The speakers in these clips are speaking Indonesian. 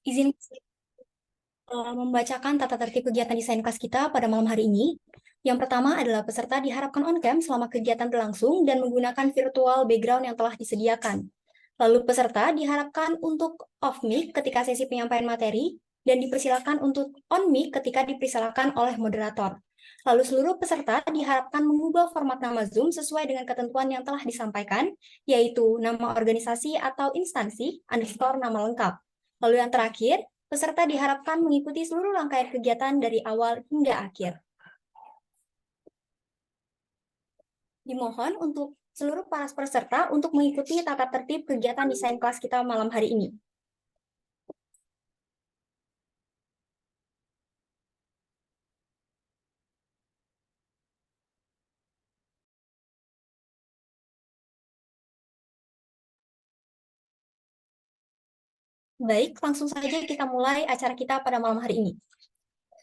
Izin membacakan tata tertib kegiatan desain kelas kita pada malam hari ini. Yang pertama adalah peserta diharapkan on-cam selama kegiatan berlangsung dan menggunakan virtual background yang telah disediakan. Lalu peserta diharapkan untuk off mic ketika sesi penyampaian materi dan dipersilakan untuk on mic ketika dipersilakan oleh moderator. Lalu seluruh peserta diharapkan mengubah format nama Zoom sesuai dengan ketentuan yang telah disampaikan, yaitu nama organisasi atau instansi underscore nama lengkap. Lalu yang terakhir, peserta diharapkan mengikuti seluruh rangkaian kegiatan dari awal hingga akhir. Dimohon untuk seluruh para peserta untuk mengikuti tata tertib kegiatan desain kelas kita malam hari ini. Baik, langsung saja kita mulai acara kita pada malam hari ini.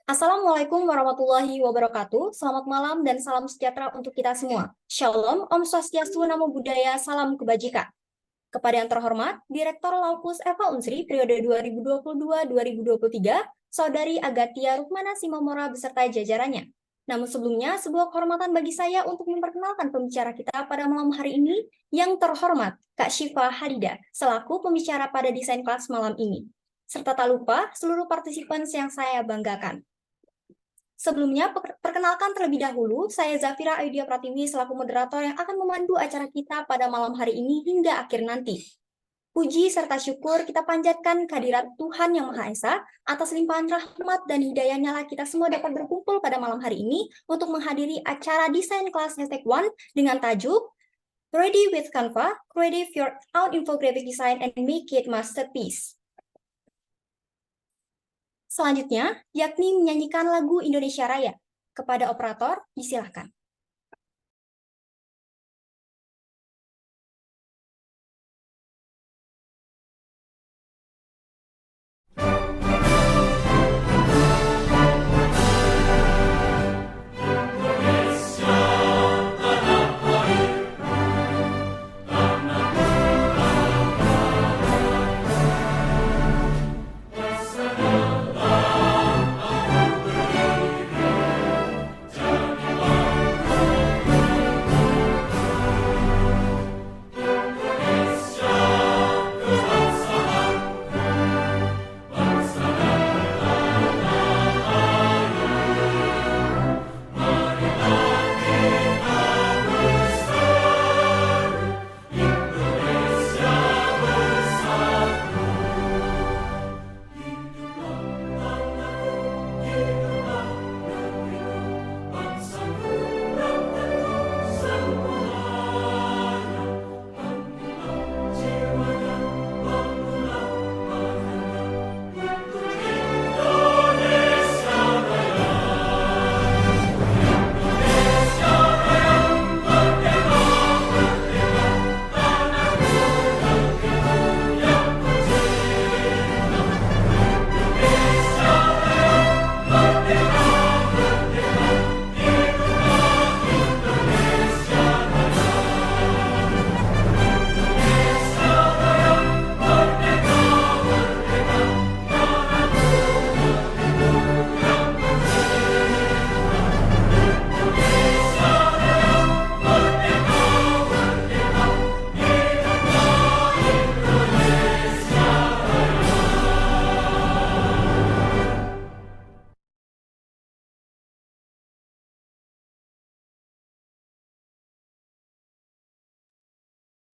Assalamualaikum warahmatullahi wabarakatuh. Selamat malam dan salam sejahtera untuk kita semua. Shalom, Om Swastiastu, Namo Buddhaya, Salam Kebajikan. Kepada yang terhormat, Direktur Laukus Eva Unsri periode 2022-2023, Saudari Agatia Rukmana Simamora beserta jajarannya. Namun sebelumnya, sebuah kehormatan bagi saya untuk memperkenalkan pembicara kita pada malam hari ini, yang terhormat Kak Syifa Hadida, selaku pembicara pada desain kelas malam ini. Serta tak lupa seluruh partisipan yang saya banggakan. Sebelumnya, perkenalkan terlebih dahulu, saya Zafira Ayudhya Pratiwi selaku moderator yang akan memandu acara kita pada malam hari ini hingga akhir nanti. Puji serta syukur kita panjatkan kehadirat Tuhan Yang Maha Esa atas limpahan rahmat dan hidayahnya lah kita semua dapat berkumpul pada malam hari ini untuk menghadiri acara desain kelas #1 dengan tajuk Ready with Canva, Create Your Own Infographic Design and Make It Masterpiece. Selanjutnya, yakni menyanyikan lagu Indonesia Raya. Kepada operator, disilahkan.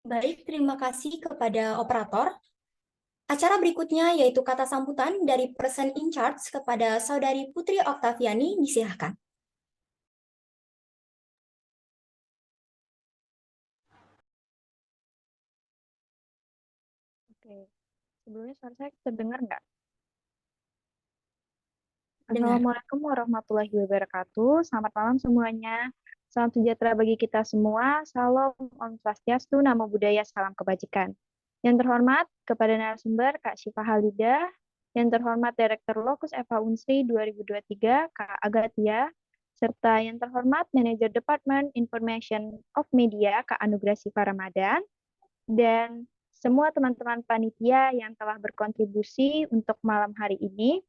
Baik, terima kasih kepada operator. Acara berikutnya yaitu kata sambutan dari person in charge kepada Saudari Putri Oktaviani, disilahkan. Oke, sebelumnya suara saya terdengar nggak? Dengar. Assalamualaikum warahmatullahi wabarakatuh. Selamat malam semuanya. Salam sejahtera bagi kita semua. Salam Om Swastiastu, Namo Buddhaya, Salam Kebajikan. Yang terhormat kepada narasumber Kak Syifa Halidah, yang terhormat Direktur Lokus Eva Unsri 2023, Kak Agatia, serta yang terhormat Manajer Department Information of Media, Kak Anugrah Siva Ramadan, dan semua teman-teman panitia yang telah berkontribusi untuk malam hari ini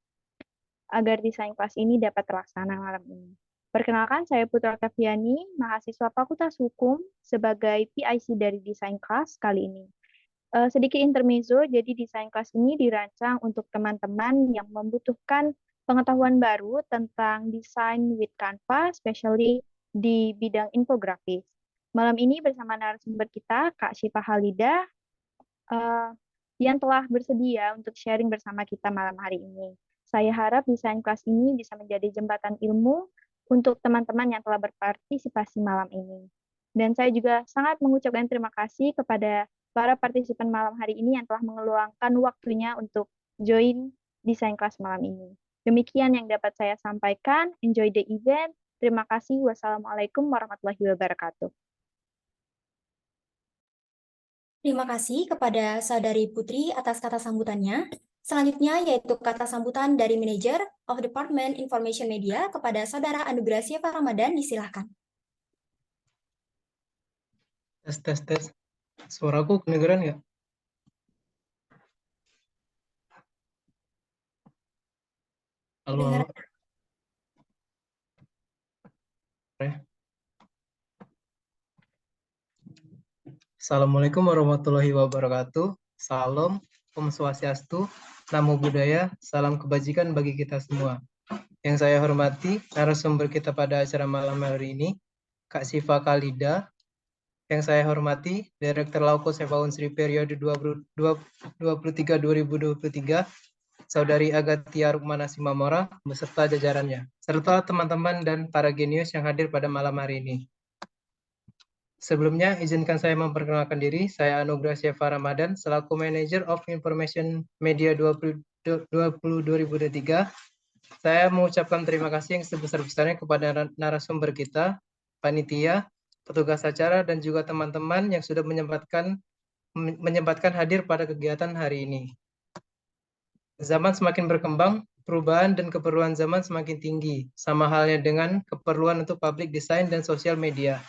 agar desain kelas ini dapat terlaksana malam ini. Perkenalkan, saya Putra Oktaviani, mahasiswa Fakultas Hukum sebagai PIC dari desain kelas kali ini. Sedikit intermezzo, jadi desain kelas ini dirancang untuk teman-teman yang membutuhkan pengetahuan baru tentang desain with Canva, especially di bidang infografis. Malam ini bersama narasumber kita, Kak Syifa Halida, yang telah bersedia untuk sharing bersama kita malam hari ini. Saya harap desain kelas ini bisa menjadi jembatan ilmu untuk teman-teman yang telah berpartisipasi malam ini. Dan saya juga sangat mengucapkan terima kasih kepada para partisipan malam hari ini yang telah mengeluangkan waktunya untuk join desain kelas malam ini. Demikian yang dapat saya sampaikan. Enjoy the event. Terima kasih. Wassalamualaikum warahmatullahi wabarakatuh. Terima kasih kepada Saudari Putri atas kata sambutannya. Selanjutnya yaitu kata sambutan dari Manager of Department Information Media kepada Saudara Anugrah Syifa Ramadan, disilahkan. Tes. Suaraku kedengeran nggak? Halo. Assalamualaikum warahmatullahi wabarakatuh. Salam, Om Swastiastu, Namo Buddhaya, salam kebajikan bagi kita semua. Yang saya hormati, narasumber kita pada acara malam hari ini, Kak Syifa Khalida. Yang saya hormati, Direktur Lauko Sewa Unsri periode 2023-2023, Saudari Agatia Rukmana Simamora, beserta jajarannya, serta teman-teman dan para genius yang hadir pada malam hari ini. Sebelumnya, izinkan saya memperkenalkan diri. Saya Anugrah Syifa Ramadan, selaku Manager of Information Media 2023. Saya mengucapkan terima kasih yang sebesar-besarnya kepada narasumber kita, panitia, petugas acara, dan juga teman-teman yang sudah menyempatkan hadir pada kegiatan hari ini. Zaman semakin berkembang, perubahan dan keperluan zaman semakin tinggi, sama halnya dengan keperluan untuk public design dan sosial media.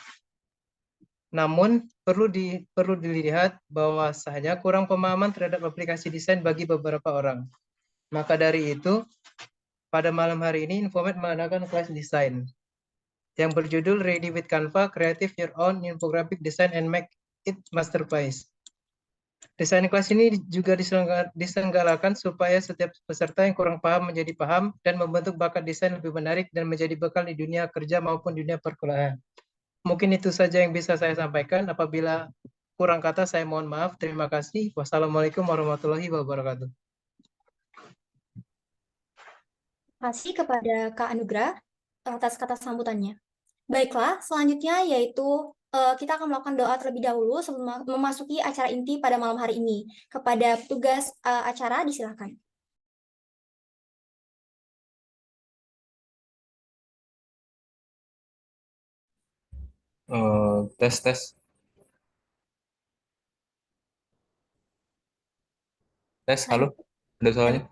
Namun, perlu dilihat bahwa hanya kurang pemahaman terhadap aplikasi desain bagi beberapa orang. Maka dari itu, pada malam hari ini, Infomed mengadakan kelas desain yang berjudul Ready with Canva, Creative Your Own Infographic Design and Make It Masterpiece. Desain kelas ini juga diselenggarakan supaya setiap peserta yang kurang paham menjadi paham dan membentuk bakat desain lebih menarik dan menjadi bekal di dunia kerja maupun dunia perkuliahan. Mungkin itu saja yang bisa saya sampaikan. Apabila kurang kata, saya mohon maaf. Terima kasih. Wassalamualaikum warahmatullahi wabarakatuh. Terima kasih kepada Kak Anugrah atas kata sambutannya. Baiklah, selanjutnya yaitu kita akan melakukan doa terlebih dahulu sebelum memasuki acara inti pada malam hari ini. Kepada petugas acara, disilahkan. Tes. Halo, ada suaranya?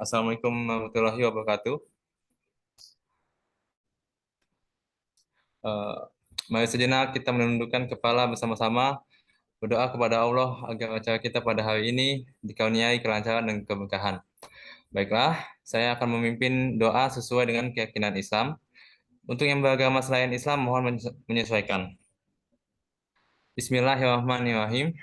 Assalamualaikum warahmatullahi wabarakatuh. Mari sejenak kita menundukkan kepala bersama-sama, berdoa kepada Allah agar acara kita pada hari ini dikaruniai kelancaran dan keberkahan. Baiklah, saya akan memimpin doa sesuai dengan keyakinan Islam. Untuk yang beragama selain Islam, mohon menyesuaikan. Bismillahirrahmanirrahim.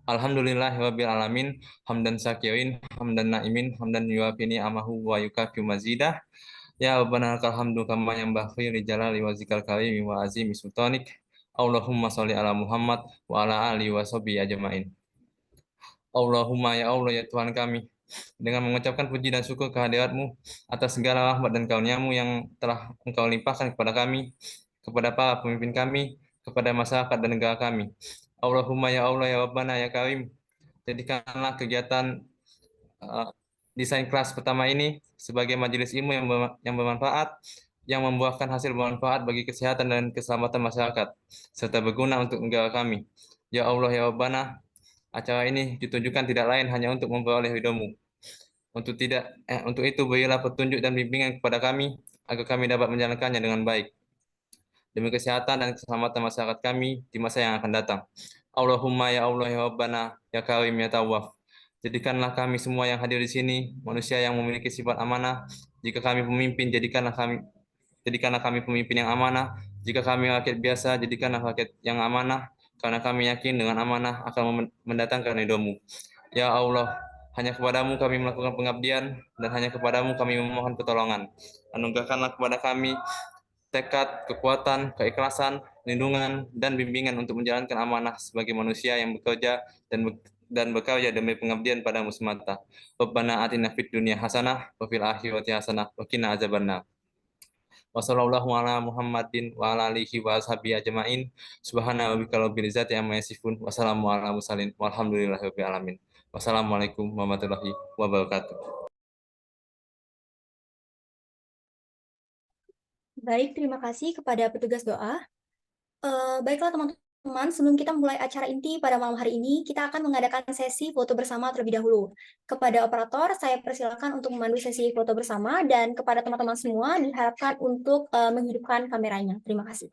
Alhamdulillahirabbil alamin, hamdan syakirin, hamdan naimin, hamdan yuafini amahu wa yukafi mazidah. Ya Rabbana lakal hamdu kama yanbaghi li jalali wajhikal karimi wa azimi sultanik. Allahumma sholli ala Muhammad wa ala alihi wa sahbihi ajmain. Allahumma ya Allah ya Tuhan kami, dengan mengucapkan puji dan syukur kehadirat-Mu atas segala rahmat dan karunia-Mu yang telah Engkau limpahkan kepada kami, kepada para pemimpin kami, kepada masyarakat dan negara kami. Allahumma ya Allah ya Rabbana ya Karim, jadikanlah kegiatan desain kelas pertama ini sebagai majelis ilmu yang bermanfaat, yang membuahkan hasil bermanfaat bagi kesehatan dan keselamatan masyarakat, serta berguna untuk negara kami. Ya Allah ya Rabbana, acara ini ditujukan tidak lain hanya untuk memperoleh ridho-Mu. Untuk itu berilah petunjuk dan bimbingan kepada kami agar kami dapat menjalankannya dengan baik demi kesehatan dan keselamatan masyarakat kami di masa yang akan datang. Allahumma ya Allah ya Rabbana ya Karim ya Tawwab. Jadikanlah kami semua yang hadir di sini manusia yang memiliki sifat amanah. Jika kami pemimpin, jadikanlah kami pemimpin yang amanah. Jika kami rakyat biasa, jadikanlah rakyat yang amanah. Karena kami yakin dengan amanah akan mendatangkan ridho-Mu. Ya Allah, hanya kepadamu kami melakukan pengabdian dan hanya kepadamu kami memohon pertolongan. Anugerahkanlah kepada kami tekad, kekuatan, keikhlasan, lindungan, dan bimbingan untuk menjalankan amanah sebagai manusia yang bekerja dan berkarya demi pengabdian padamu semata. Rabbana atina fid dunya hasanah wa fil akhirati hasanah wa qina azabannar. Wa sallallahu ala Muhammadin wa ala alihi wa ashabihi ajmain. Subhana rabbika rabbil izzati amma yasifun. Wassalamu ala mursalin walhamdulillahi rabbil alamin. Wassalamualaikum warahmatullahi wabarakatuh. Baik, terima kasih kepada petugas doa. Baiklah teman-teman, sebelum kita mulai acara inti pada malam hari ini, kita akan mengadakan sesi foto bersama terlebih dahulu. Kepada operator, saya persilakan untuk memandu sesi foto bersama, dan kepada teman-teman semua diharapkan untuk menghidupkan kameranya. Terima kasih.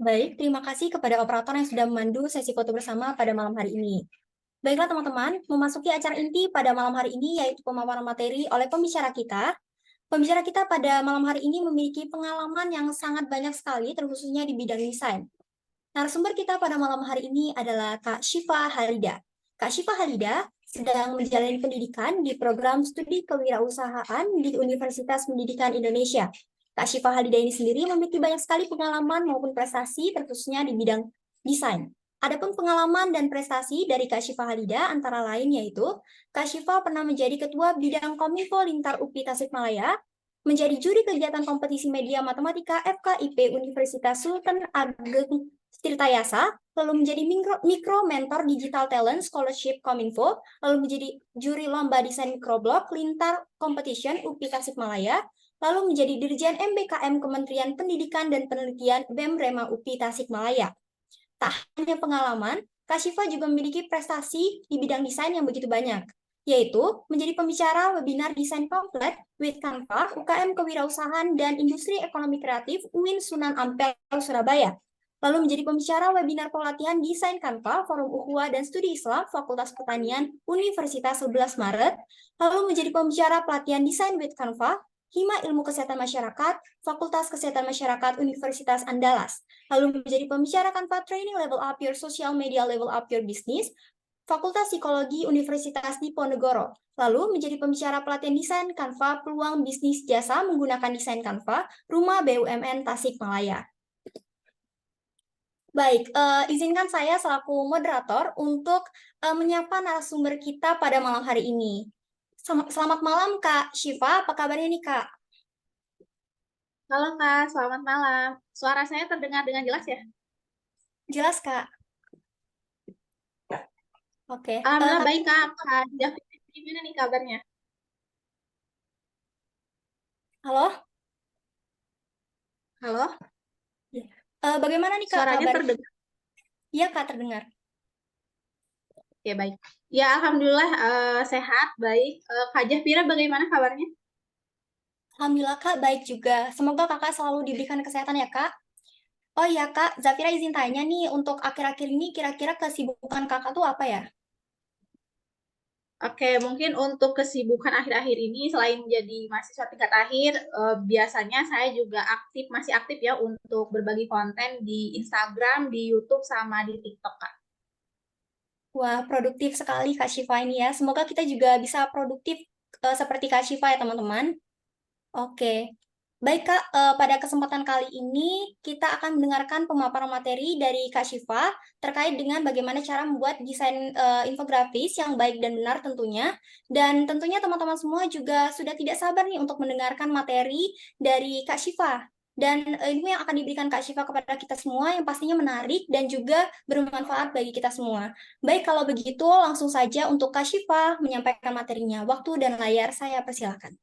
Baik, terima kasih kepada operator yang sudah memandu sesi foto bersama pada malam hari ini. Baiklah teman-teman, memasuki acara inti pada malam hari ini yaitu pemaparan materi oleh pembicara kita. Pembicara kita pada malam hari ini memiliki pengalaman yang sangat banyak sekali, terkhususnya di bidang desain. Narasumber kita pada malam hari ini adalah Kak Syifa Halida. Kak Syifa Halida sedang menjalani pendidikan di program studi kewirausahaan di Universitas Pendidikan Indonesia. Kak Syifa Halida ini sendiri memiliki banyak sekali pengalaman maupun prestasi, terkhususnya di bidang desain. Adapun pengalaman dan prestasi dari Kak Syifa Halida antara lain yaitu Kak Syifa pernah menjadi ketua bidang Kominfo Lintar UPI Tasikmalaya, menjadi juri kegiatan kompetisi media matematika FKIP Universitas Sultan Ageng Tirtayasa, lalu menjadi mikro mentor digital talent scholarship Kominfo, lalu menjadi juri lomba desain microblog Lintar Competition UPI Tasikmalaya, lalu menjadi Dirjen MBKM Kementerian Pendidikan dan Penelitian BEM Rema UPI Tasikmalaya. Tak hanya pengalaman, Kak Syifa juga memiliki prestasi di bidang desain yang begitu banyak, yaitu menjadi pembicara webinar desain komplit with Canva, UKM Kewirausahaan dan Industri Ekonomi Kreatif UIN Sunan Ampel, Surabaya. Lalu menjadi pembicara webinar pelatihan desain Canva, Forum Ukhuwah dan Studi Islam, Fakultas Pertanian, Universitas 11 Maret. Lalu menjadi pembicara pelatihan desain with Canva, Hima Ilmu Kesehatan Masyarakat, Fakultas Kesehatan Masyarakat, Universitas Andalas. Lalu menjadi pembicara Canva Training Level Up Your Social Media Level Up Your Business, Fakultas Psikologi Universitas Diponegoro. Lalu menjadi pembicara pelatihan desain Canva Peluang Bisnis Jasa menggunakan desain Canva, Rumah BUMN Tasikmalaya. Baik, izinkan saya selaku moderator untuk menyapa narasumber kita pada malam hari ini. Selamat malam Kak Syifa, apa kabarnya nih Kak? Halo Kak, selamat malam. Suara saya terdengar dengan jelas ya? Jelas Kak? Oke. Alhamdulillah baik Kak. Kak David, gimana nih kabarnya? Halo? Halo, Bagaimana nih Kak suaranya kabar? terdengar. Iya Kak, terdengar. Ya baik. Ya Alhamdulillah sehat, baik. Kak Jafira bagaimana kabarnya? Alhamdulillah Kak, baik juga. Semoga Kakak selalu diberikan kesehatan ya Kak. Oh iya Kak, Zafira izin tanya nih, untuk akhir-akhir ini kira-kira kesibukan Kakak tuh apa ya? Oke, mungkin untuk kesibukan akhir-akhir ini selain jadi mahasiswa tingkat akhir, biasanya saya juga masih aktif ya untuk berbagi konten di Instagram, di YouTube, sama di TikTok Kak. Wah, produktif sekali Kak Syifa ini ya. Semoga kita juga bisa produktif seperti Kak Syifa ya teman-teman. Oke. Baik Kak, pada kesempatan kali ini kita akan mendengarkan pemaparan materi dari Kak Syifa terkait dengan bagaimana cara membuat desain infografis yang baik dan benar tentunya. Dan tentunya teman-teman semua juga sudah tidak sabar nih untuk mendengarkan materi dari Kak Syifa. Dan ilmu yang akan diberikan Kak Syifa kepada kita semua yang pastinya menarik dan juga bermanfaat bagi kita semua. Baik, kalau begitu langsung saja untuk Kak Syifa menyampaikan materinya. Waktu dan layar saya persilakan.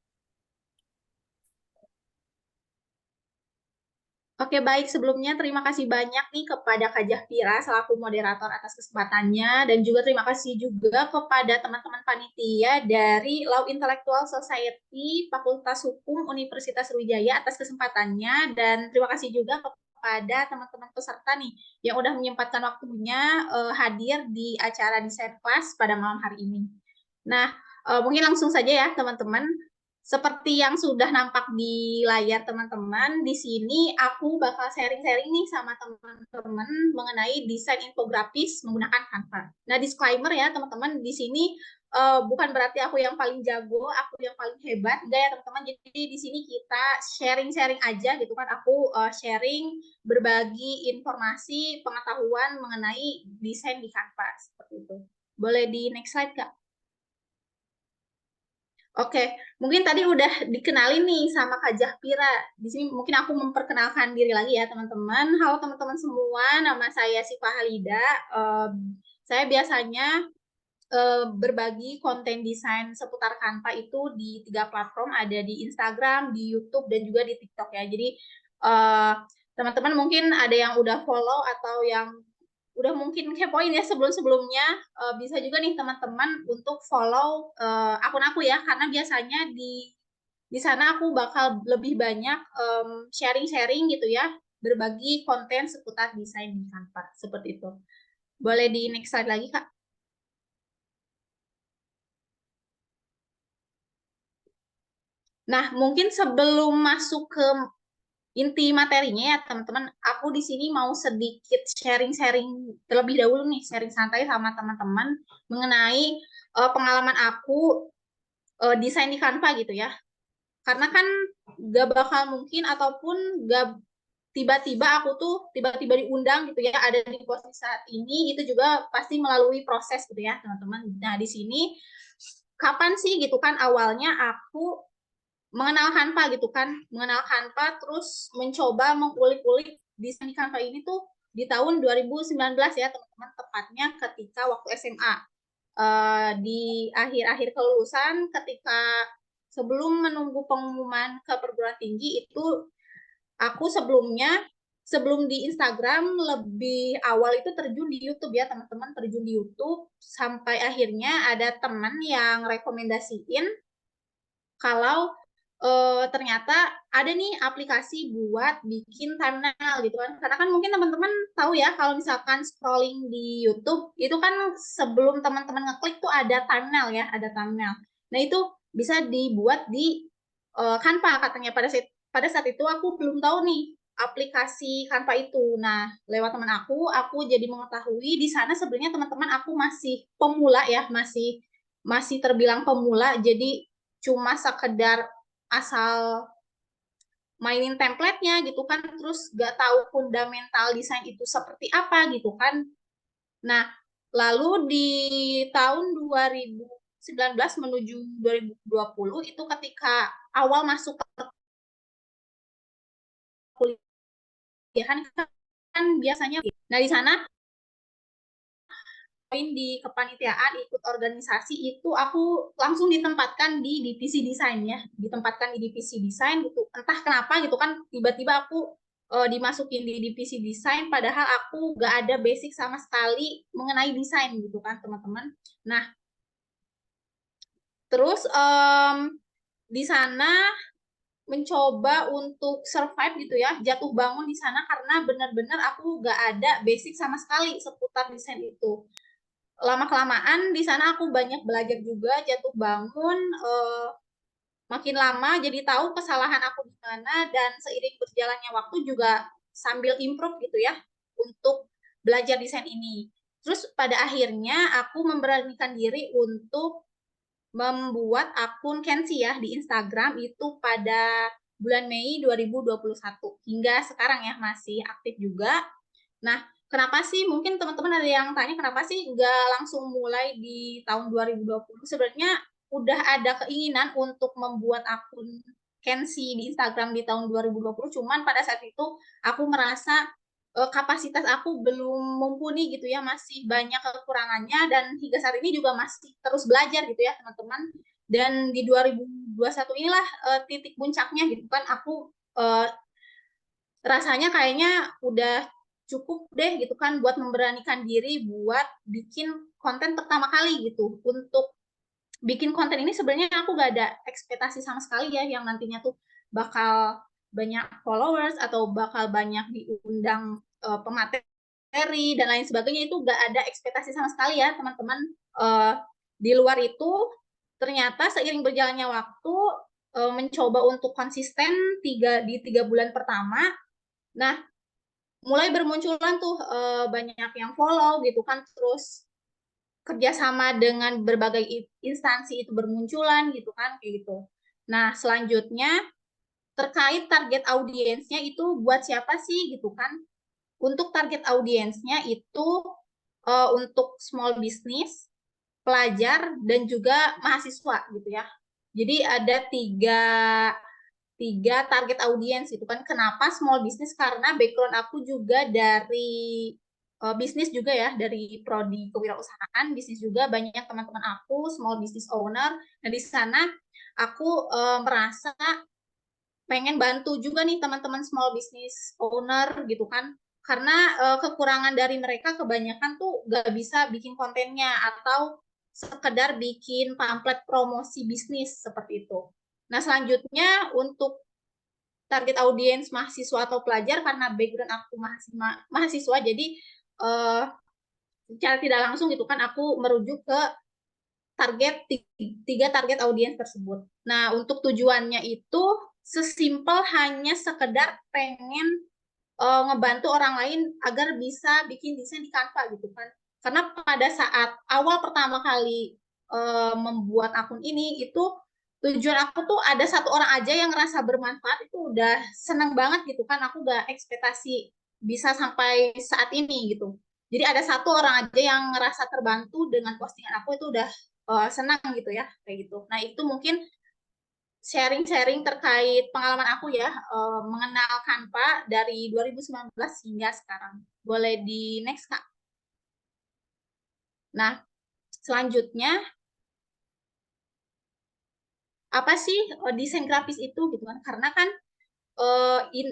Oke, baik. Sebelumnya terima kasih banyak nih kepada Kak Jafira selaku moderator atas kesempatannya, dan juga terima kasih juga kepada teman-teman panitia dari Law Intellectual Society Fakultas Hukum Universitas Sriwijaya atas kesempatannya, dan terima kasih juga kepada teman-teman peserta nih yang udah menyempatkan waktunya hadir di acara desain kelas pada malam hari ini. Nah, mungkin langsung saja ya teman-teman. Seperti yang sudah nampak di layar teman-teman, di sini aku bakal sharing-sharing nih sama teman-teman mengenai desain infografis menggunakan Canva. Nah, disclaimer ya teman-teman, di sini bukan berarti aku yang paling jago, aku yang paling hebat, enggak ya teman-teman. Jadi di sini kita sharing-sharing aja gitu kan. Aku sharing, berbagi informasi, pengetahuan mengenai desain di Canva seperti itu. Boleh di next slide Kak? Oke, mungkin tadi udah dikenalin nih sama Kak Jahpira. Di sini mungkin aku memperkenalkan diri lagi ya teman-teman. Halo teman-teman semua, nama saya Siva Halida. Saya biasanya berbagi konten desain seputar Canva itu di 3 platform, ada di Instagram, di YouTube, dan juga di TikTok ya. Jadi teman-teman mungkin ada yang udah follow atau yang udah mungkin kepoin ya sebelum-sebelumnya, bisa juga nih teman-teman untuk follow akun aku ya, karena biasanya di sana aku bakal lebih banyak sharing-sharing gitu ya, berbagi konten seputar desain di Canva seperti itu. Boleh di next slide lagi Kak? Nah, mungkin sebelum masuk ke inti materinya ya teman-teman, aku di sini mau sedikit sharing-sharing terlebih dahulu nih, sharing santai sama teman-teman mengenai pengalaman aku desain di Canva gitu ya. Karena kan gak bakal mungkin ataupun gak tiba-tiba aku tuh tiba-tiba diundang gitu ya ada di posisi saat ini, itu juga pasti melalui proses gitu ya teman-teman. Nah, di sini kapan sih gitu kan awalnya aku mengenal Canva gitu kan, mengenal Canva terus mencoba mengulik-ulik desain di Canva ini tuh di tahun 2019 ya teman-teman, tepatnya ketika waktu SMA. Di akhir-akhir kelulusan, ketika sebelum menunggu pengumuman ke perguruan tinggi itu, aku sebelum di Instagram lebih awal itu terjun di YouTube ya teman-teman, terjun di YouTube sampai akhirnya ada teman yang rekomendasiin kalau ternyata ada nih aplikasi buat bikin thumbnail gitu kan. Karena kan mungkin teman-teman tahu ya kalau misalkan scrolling di YouTube itu kan sebelum teman-teman ngeklik tuh ada thumbnail ya, ada thumbnail. Nah, itu bisa dibuat di Canva katanya. Pada saat itu aku belum tahu nih aplikasi Canva itu. Nah, lewat teman aku jadi mengetahui di sana sebenarnya teman-teman aku masih pemula ya, masih terbilang pemula. Jadi cuma sekedar asal mainin template-nya gitu kan, terus gak tahu fundamental desain itu seperti apa gitu kan. Nah, lalu di tahun menuju 2020 itu ketika awal masuk kuliahan kan biasanya. Nah, di sana poin di kepanitiaan ikut organisasi itu aku langsung ditempatkan di divisi desain ya, ditempatkan di divisi desain gitu. Entah kenapa gitu kan tiba-tiba aku dimasukin di divisi desain padahal aku gak ada basic sama sekali mengenai desain gitu kan teman-teman. Nah, terus di sana mencoba untuk survive gitu ya, jatuh bangun di sana karena benar-benar aku gak ada basic sama sekali seputar desain itu. Lama-kelamaan di sana aku banyak belajar juga, jatuh bangun, makin lama jadi tahu kesalahan aku di mana, dan seiring berjalannya waktu juga sambil improve gitu ya untuk belajar desain ini. Terus pada akhirnya aku memberanikan diri untuk membuat akun Kensi ya di Instagram itu pada bulan Mei 2021 hingga sekarang ya masih aktif juga. Nah, kenapa sih mungkin teman-teman ada yang tanya kenapa sih nggak langsung mulai di tahun 2020? Sebenarnya udah ada keinginan untuk membuat akun Kensi di Instagram di tahun 2020, cuman pada saat itu aku merasa kapasitas aku belum mumpuni gitu ya, masih banyak kekurangannya, dan hingga saat ini juga masih terus belajar gitu ya teman-teman. Dan di 2021 inilah titik puncaknya gitu kan, aku rasanya kayaknya udah cukup deh gitu kan buat memberanikan diri buat bikin konten pertama kali gitu. Untuk bikin konten ini sebenarnya aku gak ada ekspektasi sama sekali ya yang nantinya tuh bakal banyak followers atau bakal banyak diundang pemateri dan lain sebagainya, itu gak ada ekspektasi sama sekali ya teman-teman. Di luar itu ternyata seiring berjalannya waktu mencoba untuk konsisten di 3 bulan pertama. Nah, mulai bermunculan tuh banyak yang follow gitu kan, terus kerjasama dengan berbagai instansi itu bermunculan gitu kan, kayak gitu. Nah, selanjutnya terkait target audiensnya itu buat siapa sih gitu kan. Untuk target audiensnya itu untuk small business, pelajar, dan juga mahasiswa gitu ya. Jadi ada tiga target audiens itu kan. Kenapa small business? Karena background aku juga dari bisnis juga ya, dari prodi kewirausahaan bisnis juga, banyak teman-teman aku small business owner. Nah, di sana aku merasa pengen bantu juga nih teman-teman small business owner gitu kan, karena kekurangan dari mereka kebanyakan tuh gak bisa bikin kontennya atau sekedar bikin pamflet promosi bisnis seperti itu. Nah, selanjutnya untuk target audiens mahasiswa atau pelajar, karena background aku mahasiswa, jadi secara tidak langsung gitu kan aku merujuk ke tiga target audiens tersebut. Nah, untuk tujuannya itu sesimpel hanya sekedar pengen ngebantu orang lain agar bisa bikin desain di Canva gitu kan. Karena pada saat awal pertama kali membuat akun ini, itu tujuan aku tuh ada satu orang aja yang ngerasa bermanfaat, itu udah seneng banget gitu kan. Aku gak ekspektasi bisa sampai saat ini gitu. Jadi ada satu orang aja yang ngerasa terbantu dengan postingan aku, itu udah senang gitu ya, kayak gitu. Nah, itu mungkin sharing-sharing terkait pengalaman aku ya, mengenal Canva dari 2019 hingga sekarang. Boleh di next, Kak. Nah, selanjutnya apa sih desain grafis itu gitu kan? Karena kan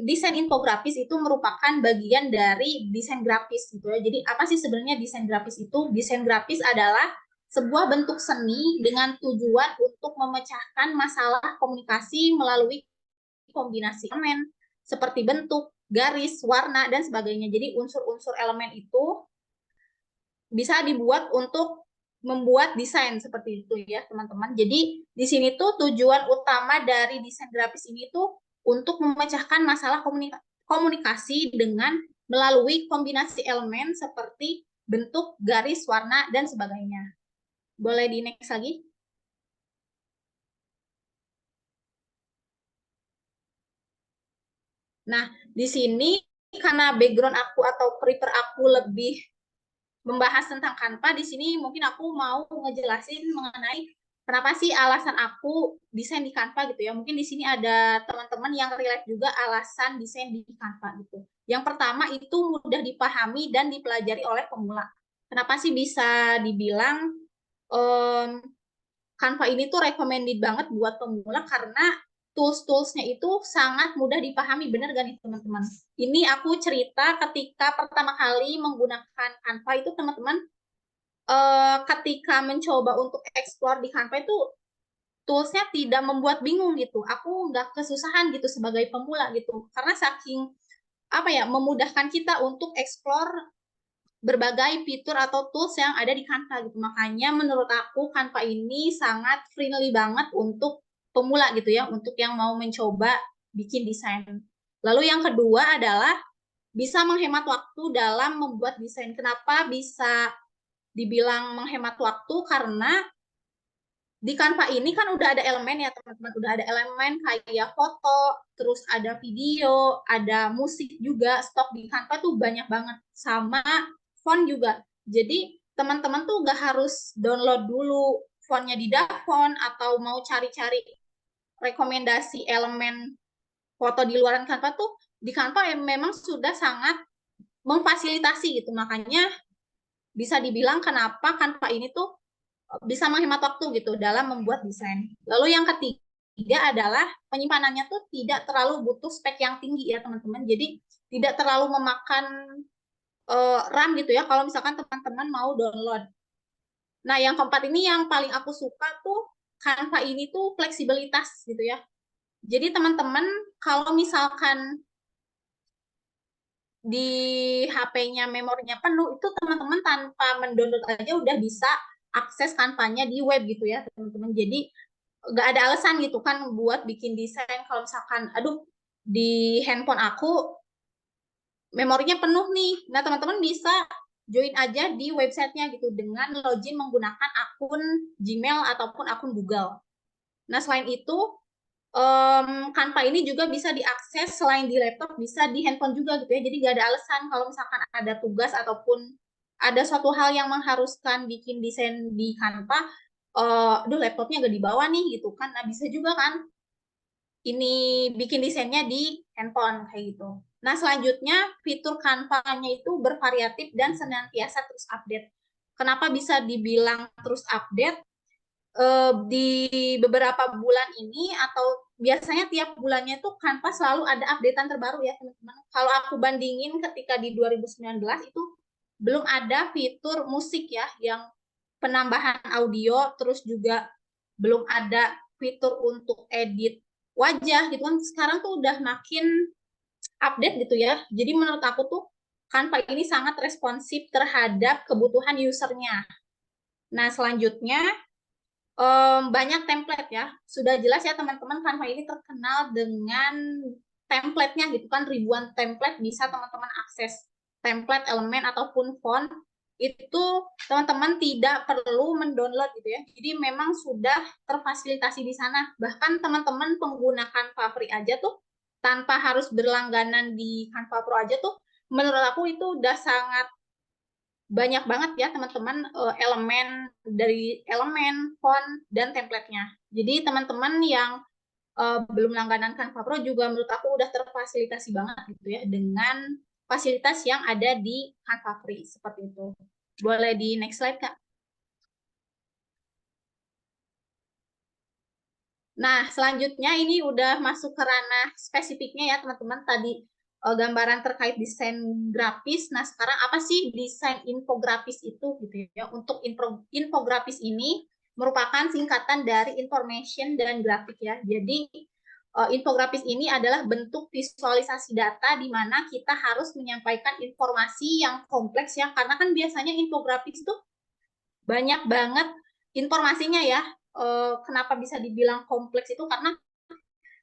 desain infografis itu merupakan bagian dari desain grafis gitu ya. Jadi apa sih sebenarnya desain grafis itu? Desain grafis adalah sebuah bentuk seni dengan tujuan untuk memecahkan masalah komunikasi melalui kombinasi elemen seperti bentuk, garis, warna, dan sebagainya. Jadi unsur-unsur elemen itu bisa dibuat untuk membuat desain seperti itu ya teman-teman. Jadi di sini tuh tujuan utama dari desain grafis ini tuh untuk memecahkan masalah komunikasi dengan melalui kombinasi elemen seperti bentuk, garis, warna, dan sebagainya. Boleh di next lagi? Nah, di sini karena background aku atau prefer aku lebih membahas tentang Canva, di sini mungkin aku mau ngejelasin mengenai kenapa sih alasan aku desain di Canva gitu ya. Mungkin di sini ada teman-teman yang relate juga alasan desain di Canva gitu. Yang pertama itu mudah dipahami dan dipelajari oleh pemula. Kenapa sih bisa dibilang Canva ini tuh recommended banget buat pemula karena tools-toolsnya itu sangat mudah dipahami, bener gak nih teman-teman? Ini aku cerita ketika pertama kali menggunakan Canva itu teman-teman, ketika mencoba untuk explore di Canva itu toolsnya tidak membuat bingung gitu. Aku nggak kesusahan gitu sebagai pemula gitu, karena saking apa ya memudahkan kita untuk explore berbagai fitur atau tools yang ada di Canva gitu. Makanya menurut aku Canva ini sangat friendly banget untuk pemula gitu ya, untuk yang mau mencoba bikin desain. Lalu yang kedua adalah bisa menghemat waktu dalam membuat desain. Kenapa bisa dibilang menghemat waktu? Karena di Canva ini kan udah ada elemen ya teman-teman, udah ada elemen kayak foto, terus ada video, ada musik juga, stok di Canva tuh banyak banget, sama font juga. Jadi teman-teman tuh gak harus download dulu fontnya di Dafont atau mau cari-cari rekomendasi elemen foto di luaran Canva tuh di Canva memang sudah sangat memfasilitasi gitu. Makanya bisa dibilang kenapa Canva ini tuh bisa menghemat waktu gitu dalam membuat desain. Lalu yang ketiga adalah penyimpanannya tuh tidak terlalu butuh spek yang tinggi ya teman-teman. Jadi tidak terlalu memakan RAM gitu ya kalau misalkan teman-teman mau download. Nah yang keempat ini yang paling aku suka tuh Canva ini tuh fleksibilitas gitu ya. Jadi teman-teman kalau misalkan di HP-nya memorinya penuh, itu teman-teman tanpa mendownload aja udah bisa akses Canva-nya di web gitu ya teman-teman. Jadi nggak ada alasan gitu kan buat bikin desain kalau misalkan, aduh di handphone aku memorinya penuh nih. Nah teman-teman bisa join aja di websitenya gitu dengan login menggunakan akun Gmail ataupun akun Google. Nah selain itu Canva ini juga bisa diakses selain di laptop, bisa di handphone juga gitu ya. Jadi nggak ada alasan kalau misalkan ada tugas ataupun ada suatu hal yang mengharuskan bikin desain di Canva, aduh laptopnya nggak dibawa nih gitu kan. Nah bisa juga kan ini bikin desainnya di handphone kayak gitu. Nah selanjutnya fitur Canva-nya itu bervariatif dan senantiasa terus update. Kenapa bisa dibilang terus update? Di beberapa bulan ini atau biasanya tiap bulannya tuh Canva selalu ada updatean terbaru ya teman-teman. Kalau aku bandingin ketika di 2019 itu belum ada fitur musik ya yang penambahan audio, terus juga belum ada fitur untuk edit wajah gitu kan. Sekarang tuh udah makin update gitu ya. Jadi menurut aku tuh Canva ini sangat responsif terhadap kebutuhan usernya. Nah selanjutnya banyak template ya. Sudah jelas ya teman-teman Canva ini terkenal dengan template-nya gitu kan, ribuan template bisa teman-teman akses template, elemen ataupun font itu teman-teman tidak perlu mendownload gitu ya. Jadi memang sudah terfasilitasi di sana. Bahkan teman-teman pengguna Canva Free aja tuh tanpa harus berlangganan di Canva Pro aja tuh menurut aku itu udah sangat banyak banget ya teman-teman elemen dari elemen, font, dan template-nya. Jadi teman-teman yang belum langganan Canva Pro juga menurut aku udah terfasilitasi banget gitu ya dengan fasilitas yang ada di Canva Free seperti itu. Boleh di next slide Kak. Nah, selanjutnya ini udah masuk ke ranah spesifiknya ya teman-teman. Tadi gambaran terkait desain grafis. Nah, sekarang apa sih desain infografis itu gitu ya? Untuk infografis ini merupakan singkatan dari information dan grafik ya. Jadi infografis ini adalah bentuk visualisasi data di mana kita harus menyampaikan informasi yang kompleks ya. Karena kan biasanya infografis itu banyak banget informasinya ya. Kenapa bisa dibilang kompleks itu karena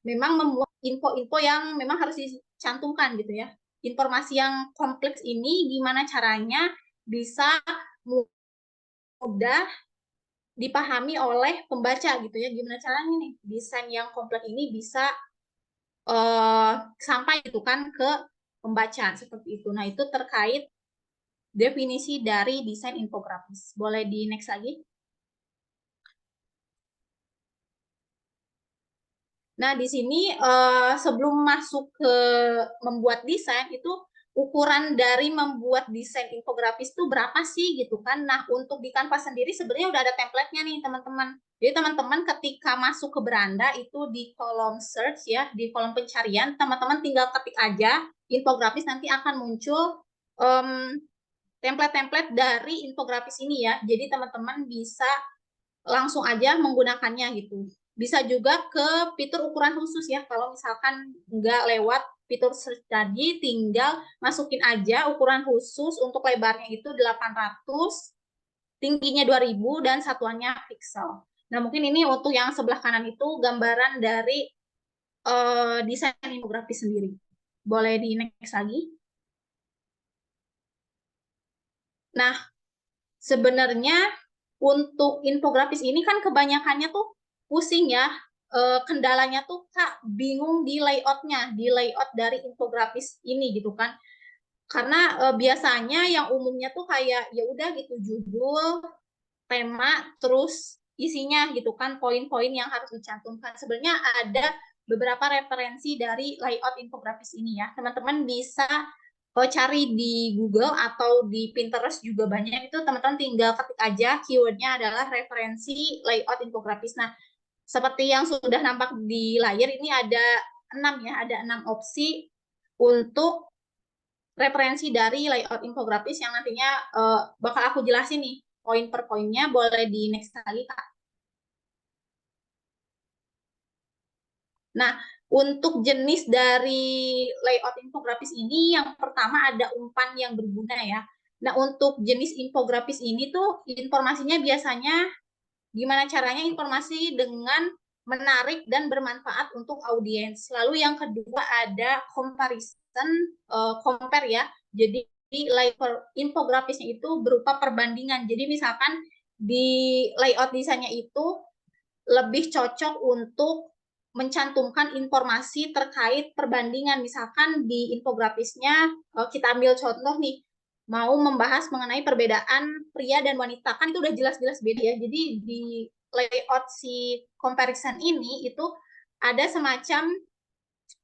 memang membuat info-info yang memang harus dicantumkan gitu ya. Informasi yang kompleks ini gimana caranya bisa mudah dipahami oleh pembaca gitu ya. Gimana caranya nih desain yang kompleks ini bisa sampai gitu kan ke pembaca seperti itu. Nah, itu terkait definisi dari desain infografis. Boleh di next lagi? Nah, di sini sebelum masuk ke membuat desain itu ukuran dari membuat desain infografis itu berapa sih gitu kan. Nah, untuk di Canva sendiri sebenarnya udah ada template-nya nih teman-teman. Jadi teman-teman ketika masuk ke beranda itu di kolom search ya, di kolom pencarian, teman-teman tinggal ketik aja infografis, nanti akan muncul template-template dari infografis ini ya. Jadi teman-teman bisa langsung aja menggunakannya gitu. Bisa juga ke fitur ukuran khusus ya, kalau misalkan nggak lewat fitur search tadi, tinggal masukin aja ukuran khusus untuk lebarnya itu 800, tingginya 2000, dan satuannya pixel. Nah, mungkin ini untuk yang sebelah kanan itu gambaran dari desain infografis sendiri. Boleh di next lagi. Nah, sebenarnya untuk infografis ini kan kebanyakannya tuh pusing ya, kendalanya tuh Kak bingung di layoutnya, di layout dari infografis ini gitu kan. Karena biasanya yang umumnya tuh kayak ya udah gitu, judul, tema, terus isinya gitu kan, poin-poin yang harus dicantumkan. Sebenarnya ada beberapa referensi dari layout infografis ini ya. Teman-teman bisa cari di Google atau di Pinterest juga banyak, itu teman-teman tinggal ketik aja keywordnya adalah referensi layout infografis. Nah, seperti yang sudah nampak di layar ini ada 6 ya, ada 6 opsi untuk referensi dari layout infografis yang nantinya bakal aku jelasin nih poin per poinnya. Boleh di next lagi Kak. Nah, untuk jenis dari layout infografis ini yang pertama ada umpan yang berguna ya. Nah, untuk jenis infografis ini tuh informasinya biasanya gimana caranya informasi dengan menarik dan bermanfaat untuk audiens. Lalu yang kedua ada comparison, compare ya. Jadi infografisnya itu berupa perbandingan. Jadi misalkan di layout desainnya itu lebih cocok untuk mencantumkan informasi terkait perbandingan. Misalkan di infografisnya kita ambil contoh nih, mau membahas mengenai perbedaan pria dan wanita, kan itu udah jelas-jelas beda ya. Jadi di layout si comparison ini itu ada semacam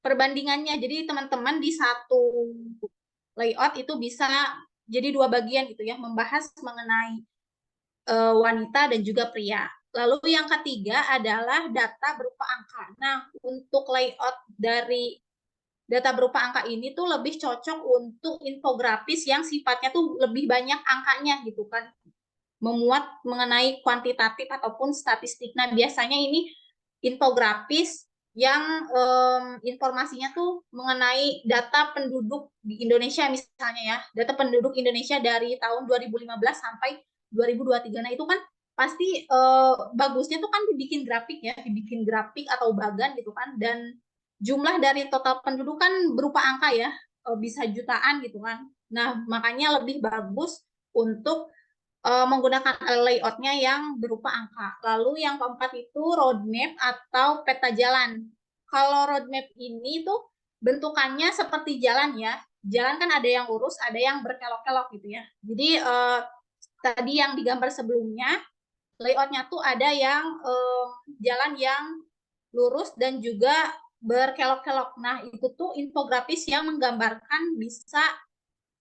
perbandingannya. Jadi teman-teman di satu layout itu bisa jadi 2 bagian gitu ya, membahas mengenai wanita dan juga pria. Lalu yang ketiga adalah data berupa angka. Nah, untuk layout dari data berupa angka ini tuh lebih cocok untuk infografis yang sifatnya tuh lebih banyak angkanya gitu kan. Memuat mengenai kuantitatif ataupun statistik. Nah, biasanya ini infografis yang informasinya tuh mengenai data penduduk di Indonesia misalnya ya. Data penduduk Indonesia dari tahun 2015 sampai 2023. Nah, itu kan pasti bagusnya tuh kan dibikin grafik ya, dibikin grafik atau bagan gitu kan, dan jumlah dari total penduduk kan berupa angka ya, bisa jutaan gitu kan. Nah, makanya lebih bagus untuk menggunakan layoutnya yang berupa angka. Lalu yang keempat itu roadmap atau peta jalan. Kalau roadmap ini tuh bentukannya seperti jalan ya. Jalan kan ada yang lurus, ada yang berkelok-kelok gitu ya. Jadi tadi yang digambar sebelumnya, layoutnya tuh ada yang jalan yang lurus dan juga berkelok-kelok. Nah, itu tuh infografis yang menggambarkan bisa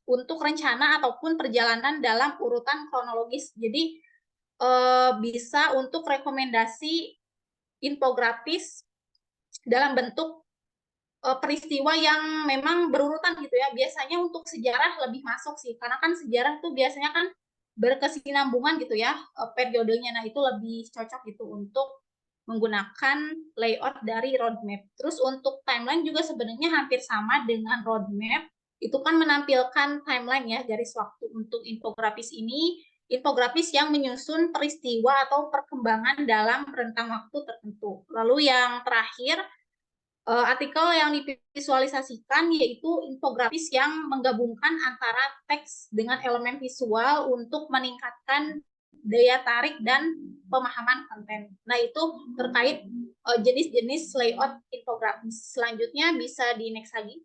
untuk rencana ataupun perjalanan dalam urutan kronologis. Jadi bisa untuk rekomendasi infografis dalam bentuk peristiwa yang memang berurutan gitu ya. Biasanya untuk sejarah lebih masuk sih, karena kan sejarah tuh biasanya kan berkesinambungan gitu ya periodenya. Nah, itu lebih cocok gitu untuk menggunakan layout dari roadmap. Terus untuk timeline juga sebenarnya hampir sama dengan roadmap. Itu kan menampilkan timeline ya, garis waktu. Untuk infografis ini, infografis yang menyusun peristiwa atau perkembangan dalam rentang waktu tertentu. Lalu yang terakhir, artikel yang divisualisasikan yaitu infografis yang menggabungkan antara teks dengan elemen visual untuk meningkatkan daya tarik dan pemahaman konten. Nah, itu terkait jenis-jenis layout infografis. Selanjutnya bisa di next lagi.